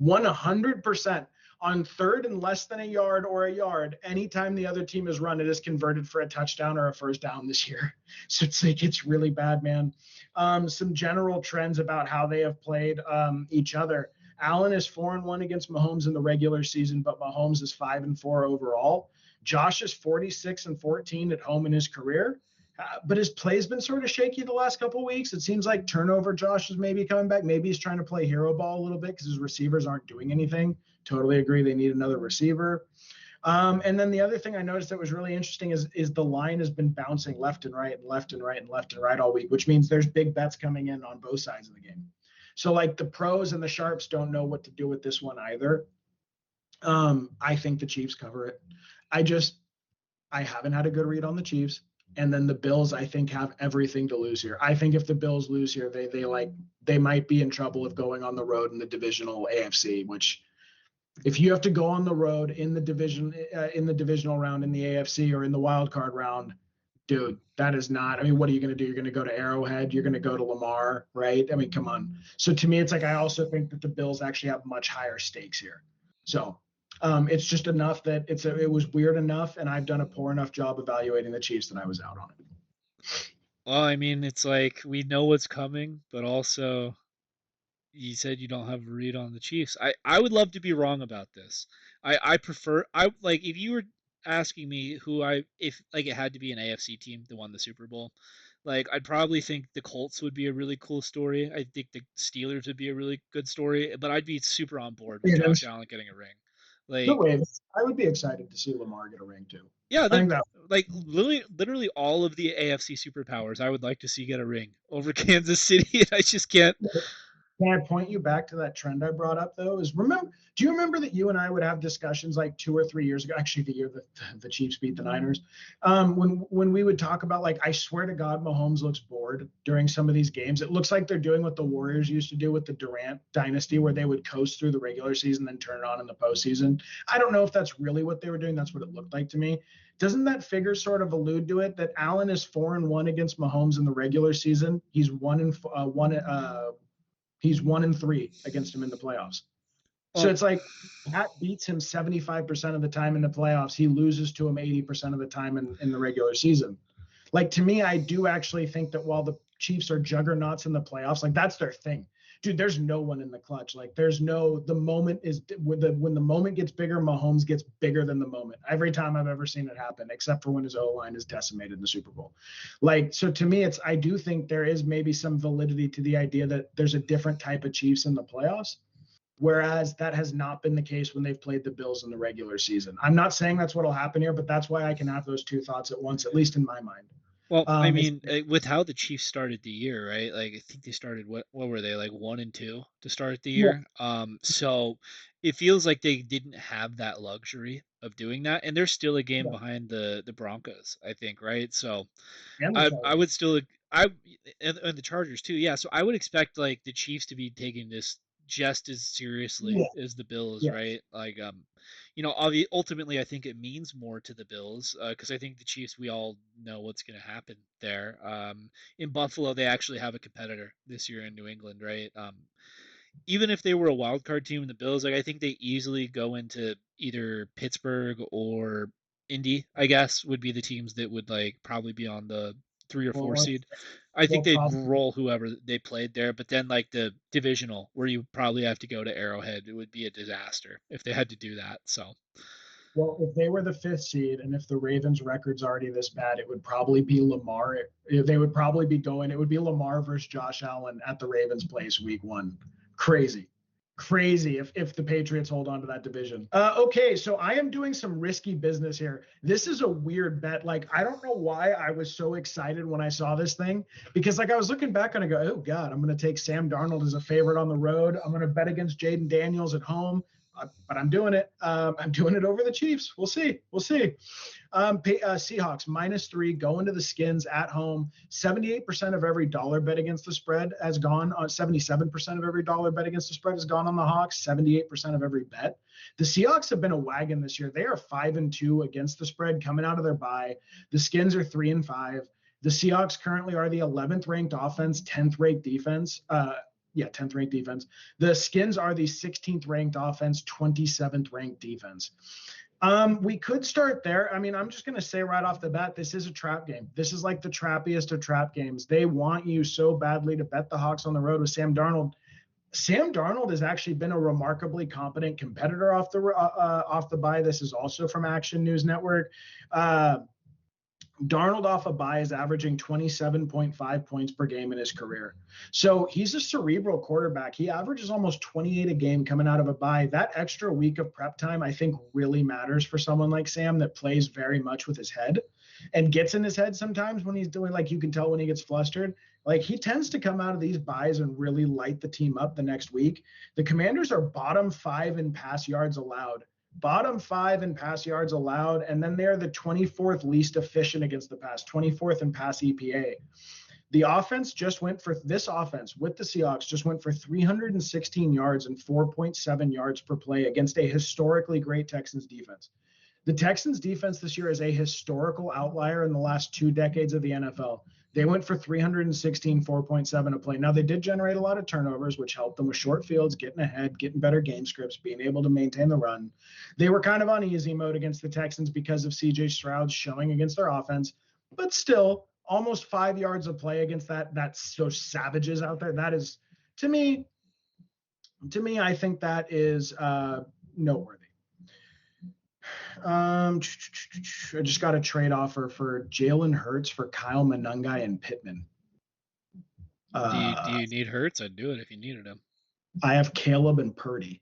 100% on 3rd and less than a yard or a yard. Anytime the other team has run, it is converted for a touchdown or a first down this year. So it's really bad, man. Some general trends about how they have played each other. Allen is 4-1 against Mahomes in the regular season, but Mahomes is 5-4 overall. Josh is 46-14 at home in his career. But his play's been sort of shaky the last couple of weeks. It seems like turnover Josh is maybe coming back. Maybe he's trying to play hero ball a little bit because his receivers aren't doing anything. Totally agree. They need another receiver. And then the other thing I noticed that was really interesting is the line has been bouncing left and right and left and right and left and right all week, which means there's big bets coming in on both sides of the game. So like the pros and the sharps don't know what to do with this one either. I think the Chiefs cover it. I haven't had a good read on the Chiefs. And then the Bills, I think, have everything to lose here. I think if the Bills lose here, they might be in trouble of going on the road in the divisional AFC. Which, if you have to go on the road in the divisional round in the AFC or in the wild card round, dude, that is not. I mean, what are you going to do? You're going to go to Arrowhead. You're going to go to Lamar, right? I mean, come on. So to me, it's like I also think that the Bills actually have much higher stakes here. So it's just enough that it was weird enough, and I've done a poor enough job evaluating the Chiefs that I was out on it. Well, I mean, it's like we know what's coming, but also you said you don't have a read on the Chiefs. I would love to be wrong about this. I prefer I like if you were asking me who I if like it had to be an AFC team that won the Super Bowl, like I'd probably think the Colts would be a really cool story. I think the Steelers would be a really good story, but I'd be super on board with Josh Ravens, Allen getting a ring. the Like Ravens. I would be excited to see Lamar get a ring too. yeah, I think that. like literally all of the AFC superpowers I would like to see get a ring over Kansas City, and I just can't. Can I point you back to that trend I brought up though? Do you remember that you and I would have discussions like 2 or 3 years ago, actually the year that the Chiefs beat the Niners, when we would talk about like, I swear to God, Mahomes looks bored during some of these games. It looks like they're doing what the Warriors used to do with the Durant dynasty, where they would coast through the regular season, then turn it on in the postseason. I don't know if that's really what they were doing. That's what it looked like to me. Doesn't that figure sort of allude to it that Allen is 4-1 against Mahomes in the regular season? He's 1-3 against him in the playoffs. So Well, it's like Pat beats him 75% of the time in the playoffs. He loses to him 80% of the time in the regular season. Like, to me, I do actually think that while the Chiefs are juggernauts in the playoffs, like that's their thing. Dude, there's no one in the clutch. Like the moment is when the moment gets bigger, Mahomes gets bigger than the moment. Every time I've ever seen it happen, except for when his O-line is decimated in the Super Bowl. Like, so to me, I do think there is maybe some validity to the idea that there's a different type of Chiefs in the playoffs. Whereas that has not been the case when they've played the Bills in the regular season. I'm not saying that's what'll happen here, but that's why I can have those two thoughts at once, at least in my mind. well, I It's mean, with how the Chiefs started the year, right? Like I think they started what were they like 1-2 to start the Yeah, year. So it feels like they didn't have that luxury of doing that, and they're still a game yeah, behind the Broncos, I think, right? So and the I Chargers. would still I and the Chargers too. Yeah, so I would expect like the Chiefs to be taking this just as seriously Yeah, as the Bills, yeah, right? Like ultimately I think it means more to the Bills because I think the Chiefs we all know what's going to happen there. In Buffalo they actually have a competitor this year in New England, right? Even if they were a wild card team in the Bills, like I think they easily go into either Pittsburgh or Indy, I guess, would be the teams that would like probably be on the 3 or 4 well, seed. I think well, they'd probably. roll whoever they played there, but then like the divisional where you probably have to go to Arrowhead, it would be a disaster if they had to do that. So Well, if they were the fifth seed, and if the Ravens' record's already this bad, it would probably be Lamar. They would probably be going. It would be Lamar versus Josh Allen at the Ravens' place week one. Crazy, crazy. If the Patriots hold on to that division. Okay, so I am doing some risky business here. This is a weird bet. Like, I don't know why I was so excited when I saw this thing, because like I was looking back and I go, oh God, I'm going to take Sam Darnold as a favorite on the road. I'm going to bet against Jaden Daniels at home. But I'm doing it. I'm doing it over the Chiefs. We'll see. We'll see. Seahawks -3 going to the Skins at home. 78% of every dollar bet against the spread has gone on. 77% of every dollar bet against the spread has gone on the Hawks. 78% of every bet. The Seahawks have been a wagon this year. They are 5-2 against the spread coming out of their bye. The Skins are 3-5. The Seahawks currently are the 11th ranked offense, 10th ranked defense. 10th ranked defense. The Skins are the 16th ranked offense, 27th ranked defense. We could start there. I mean, I'm just going to say right off the bat, this is a trap game. This is like the trappiest of trap games. They want you so badly to bet the Hawks on the road with Sam Darnold. Sam Darnold has actually been a remarkably competent competitor off the bye. This is also from Action News Network. Darnold off a bye is averaging 27.5 points per game in his career. So he's a cerebral quarterback. He averages almost 28 a game coming out of a bye. That extra week of prep time, I think, really matters for someone like Sam that plays very much with his head and gets in his head sometimes when he's doing, like, you can tell when he gets flustered. Like, he tends to come out of these byes and really light the team up the next week. The Commanders are bottom 5 in pass yards allowed. Bottom 5 in pass yards allowed, and then they're the 24th least efficient against the pass, 24th in pass EPA. The offense just went for this offense with the Seahawks just went for 316 yards and 4.7 yards per play against a historically great Texans defense. The Texans defense this year is a historical outlier in the last 2 decades of the NFL. They went for 316, 4.7 a play. Now, they did generate a lot of turnovers, which helped them with short fields, getting ahead, getting better game scripts, being able to maintain the run. They were kind of on easy mode against the Texans because of C.J. Stroud's showing against their offense, but still almost 5 yards of play against that's those savages out there. That is, to me, I think that is noteworthy. I just got a trade offer for Jalen Hurts for Kyle Monangai and Pittman. Do you need Hurts? I'd do it if you needed him. I have Caleb and Purdy.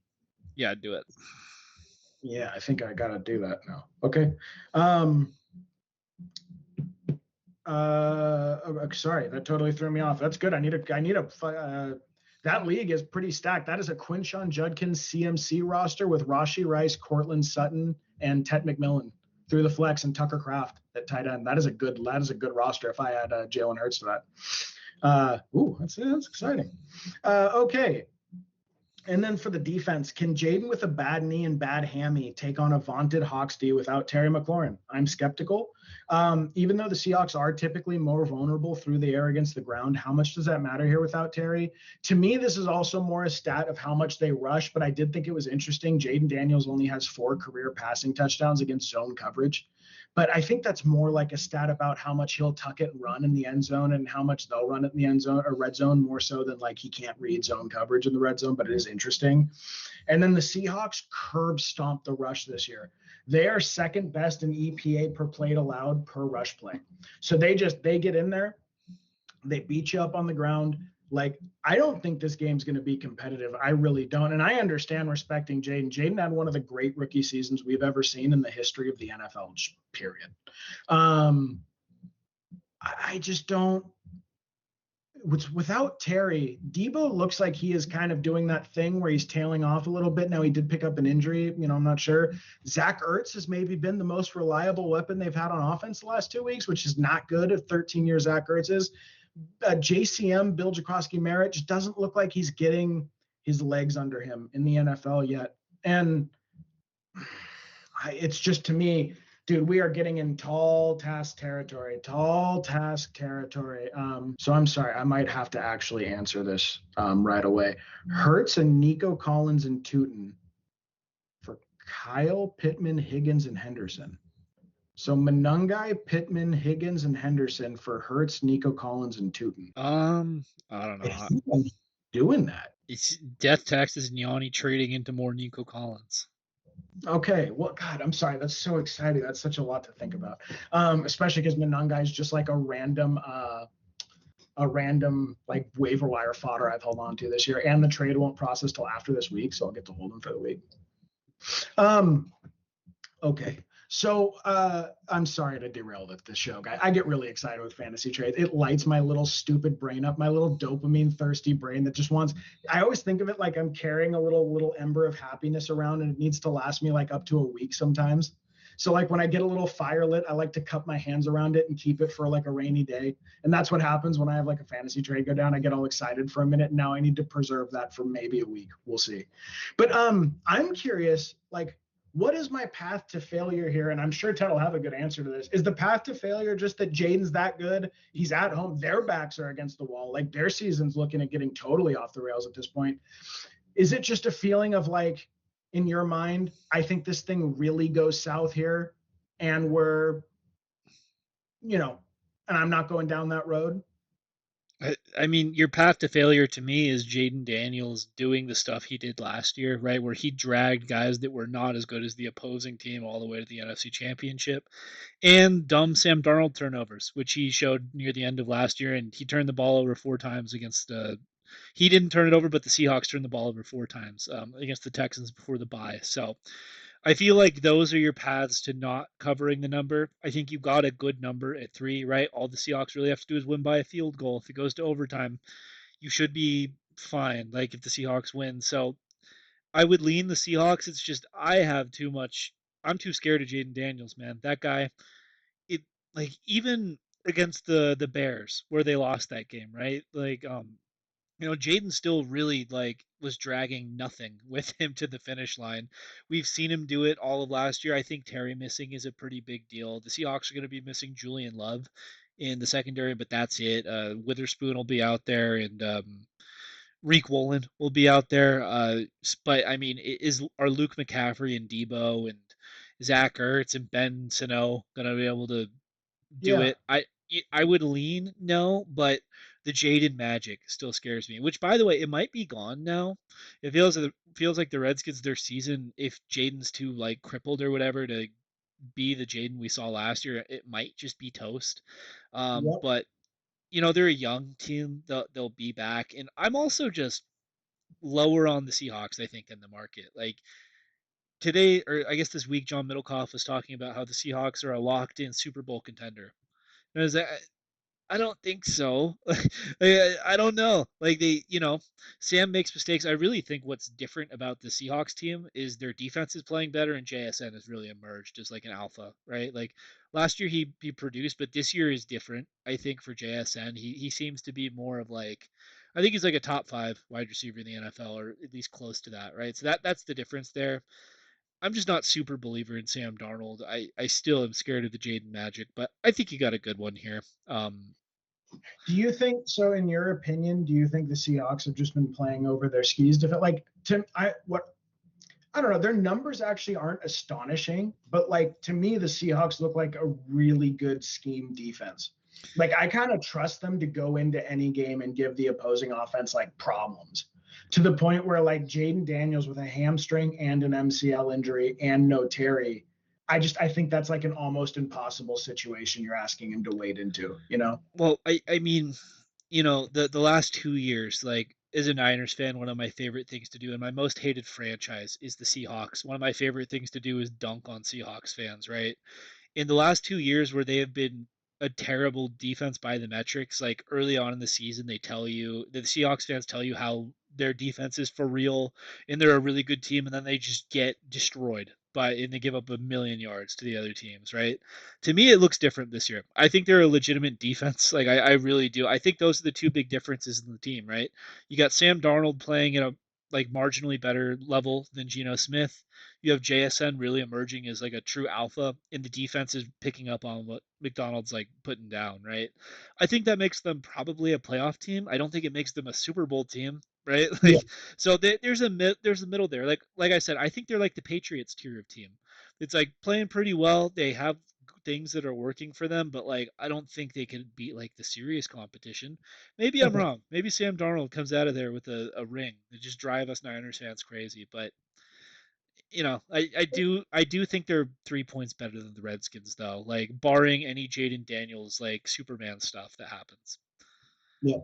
Yeah, I'd do it. Yeah, I think I gotta do that now. Okay. Sorry, that totally threw me off. That's good. I need a that league is pretty stacked. That is a Quinshon Judkins CMC roster with Rashee Rice, Cortland Sutton, and Ted McMillan through the flex, and Tucker Kraft at tight end. That is a good roster if I had Jalen Hurts to that. That's exciting. Okay. And then for the defense, can Jaden with a bad knee and bad hammy take on a vaunted Hawks D without Terry McLaurin? I'm skeptical. Even though the Seahawks are typically more vulnerable through the air against the ground, how much does that matter here without Terry? To me, this is also more a stat of how much they rush, but I did think it was interesting. Jaden Daniels only has 4 career passing touchdowns against zone coverage. But I think that's more like a stat about how much he'll tuck it and run in the end zone and how much they'll run it in the end zone or red zone, more so than like he can't read zone coverage in the red zone, but it is interesting. And then the Seahawks curb stomped the rush this year. They are second best in EPA per plate allowed per rush play. So they get in there, they beat you up on the ground. Like, I don't think this game's going to be competitive. I really don't. And I understand respecting Jaden. Jaden had one of the great rookie seasons we've ever seen in the history of the NFL, period. I just don't. Without Terry, Debo looks like he is kind of doing that thing where he's tailing off a little bit. Now, he did pick up an injury. I'm not sure. Zach Ertz has maybe been the most reliable weapon they've had on offense the last 2 weeks, which is not good at 13-year Zach Ertz is. JCM, Bill Jackowski-Merritt, just doesn't look like he's getting his legs under him in the NFL yet. And it's just, to me, dude, we are getting in tall task territory. So I'm sorry, I might have to actually answer this right away. Hurts and Nico Collins and Tootin for Kyle, Pittman, Higgins, and Henderson. So Monangai, Pittman, Higgins, and Henderson for Hurts, Nico Collins, and Tootin. I don't know. I'm doing that. It's Death Taxes and Yanni trading into more Nico Collins. Okay, well, God, I'm sorry. That's so exciting. That's such a lot to think about, especially because Monangai is just like a random like waiver wire fodder I've held on to this year, and the trade won't process till after this week, so I'll get to hold him for the week. Okay. So I'm sorry to derail this show, guy. I get really excited with fantasy trades. It lights my little stupid brain up, my little dopamine thirsty brain that just wants. I always think of it like I'm carrying a little ember of happiness around, and it needs to last me like up to a week sometimes. So like when I get a little fire lit, I like to cup my hands around it and keep it for like a rainy day. And that's what happens when I have like a fantasy trade go down. I get all excited for a minute. And now I need to preserve that for maybe a week. We'll see. But I'm curious, like, what is my path to failure here? And I'm sure Ted will have a good answer to this. Is the path to failure just that Jaden's that good? He's at home. Their backs are against the wall. Like, their season's looking at getting totally off the rails at this point. Is it just a feeling of like, in your mind, I think this thing really goes south here and and I'm not going down that road? I mean, your path to failure to me is Jaden Daniels doing the stuff he did last year, right? Where he dragged guys that were not as good as the opposing team all the way to the NFC Championship, and dumb Sam Darnold turnovers, which he showed near the end of last year, and he turned the ball over 4 times against. He didn't turn it over, but the Seahawks turned the ball over 4 times against the Texans before the bye. So I feel like those are your paths to not covering the number. I think you got a good number at 3, right? All the Seahawks really have to do is win by a field goal. If it goes to overtime, you should be fine. Like if the Seahawks win, so I would lean the Seahawks. It's just I have too much. I'm too scared of Jaden Daniels, man. That guy, it like even against the Bears where they lost that game, right? Like Jaden still really like was dragging nothing with him to the finish line. We've seen him do it all of last year. I think Terry missing is a pretty big deal. The Seahawks are going to be missing Julian Love in the secondary, but that's it. Witherspoon will be out there, and Reek Woolen will be out there. But I mean, are Luke McCaffrey and Debo and Zach Ertz and Ben Sano going to be able to do Yeah. it? I would lean no, but the Jaden magic still scares me. Which, by the way, it might be gone now. It feels like the Redskins their season. If Jaden's too like crippled or whatever to be the Jaden we saw last year, it might just be toast. Yep. But they're a young team. They'll be back, and I'm also just lower on the Seahawks. I think in the market, like today or I guess this week, John Middlecoff was talking about how the Seahawks are a locked-in Super Bowl contender. And I don't think so. I don't know. Like Sam makes mistakes. I really think what's different about the Seahawks team is their defense is playing better, and JSN has really emerged as like an alpha, right? Like last year he produced, but this year is different. I think for JSN, he seems to be more of like, I think he's like a top 5 wide receiver in the NFL, or at least close to that, right? So that's the difference there. I'm just not super believer in Sam Darnold. I still am scared of the Jaden Magic, but I think you got a good one here. Do you think so? In your opinion, do you think the Seahawks have just been playing over their skis? Like Tim, I don't know. Their numbers actually aren't astonishing, but like to me, the Seahawks look like a really good scheme defense. Like I kind of trust them to go into any game and give the opposing offense like problems to the point where like Jaden Daniels with a hamstring and an MCL injury and no Terry. I think that's like an almost impossible situation you're asking him to wade into, you know? Well, I mean, the last 2 years, like as a Niners fan, one of my favorite things to do, and my most hated franchise is the Seahawks. One of my favorite things to do is dunk on Seahawks fans, right? In the last 2 years where they have been a terrible defense by the metrics, like early on in the season, the Seahawks fans tell you how their defense is for real and they're a really good team, and then they just get destroyed and they give up a million yards to the other teams, right? To me, it looks different this year. I think they're a legitimate defense. Like I really do. I think those are the two big differences in the team, right? You got Sam Darnold playing at a like marginally better level than Geno Smith. You have JSN really emerging as like a true alpha, and the defense is picking up on what McDonald's like putting down, right? I think that makes them probably a playoff team. I don't think it makes them a Super Bowl team, right? Yeah. Like, so there's a middle there. Like I said, I think they're like the Patriots tier of team. It's like playing pretty well. They have things that are working for them, but like I don't think they can beat like the serious competition. Maybe I'm Okay. wrong. Maybe Sam Darnold comes out of there with a ring that just drive us Niners fans crazy, but I do think they're 3 points better than the Redskins though, like barring any Jaden Daniels like Superman stuff that happens. Yeah.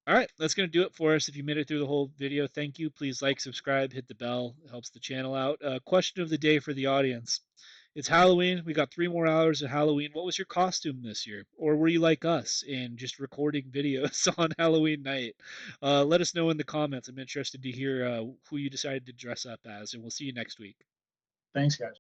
All right, that's gonna do it for us. If you made it through the whole video, thank you. Please like, subscribe, hit the bell. It helps the channel out. Question of the day for the audience. It's Halloween. We got 3 more hours of Halloween. What was your costume this year? Or were you like us and just recording videos on Halloween night? Let us know in the comments. I'm interested to hear who you decided to dress up as, and we'll see you next week. Thanks, guys.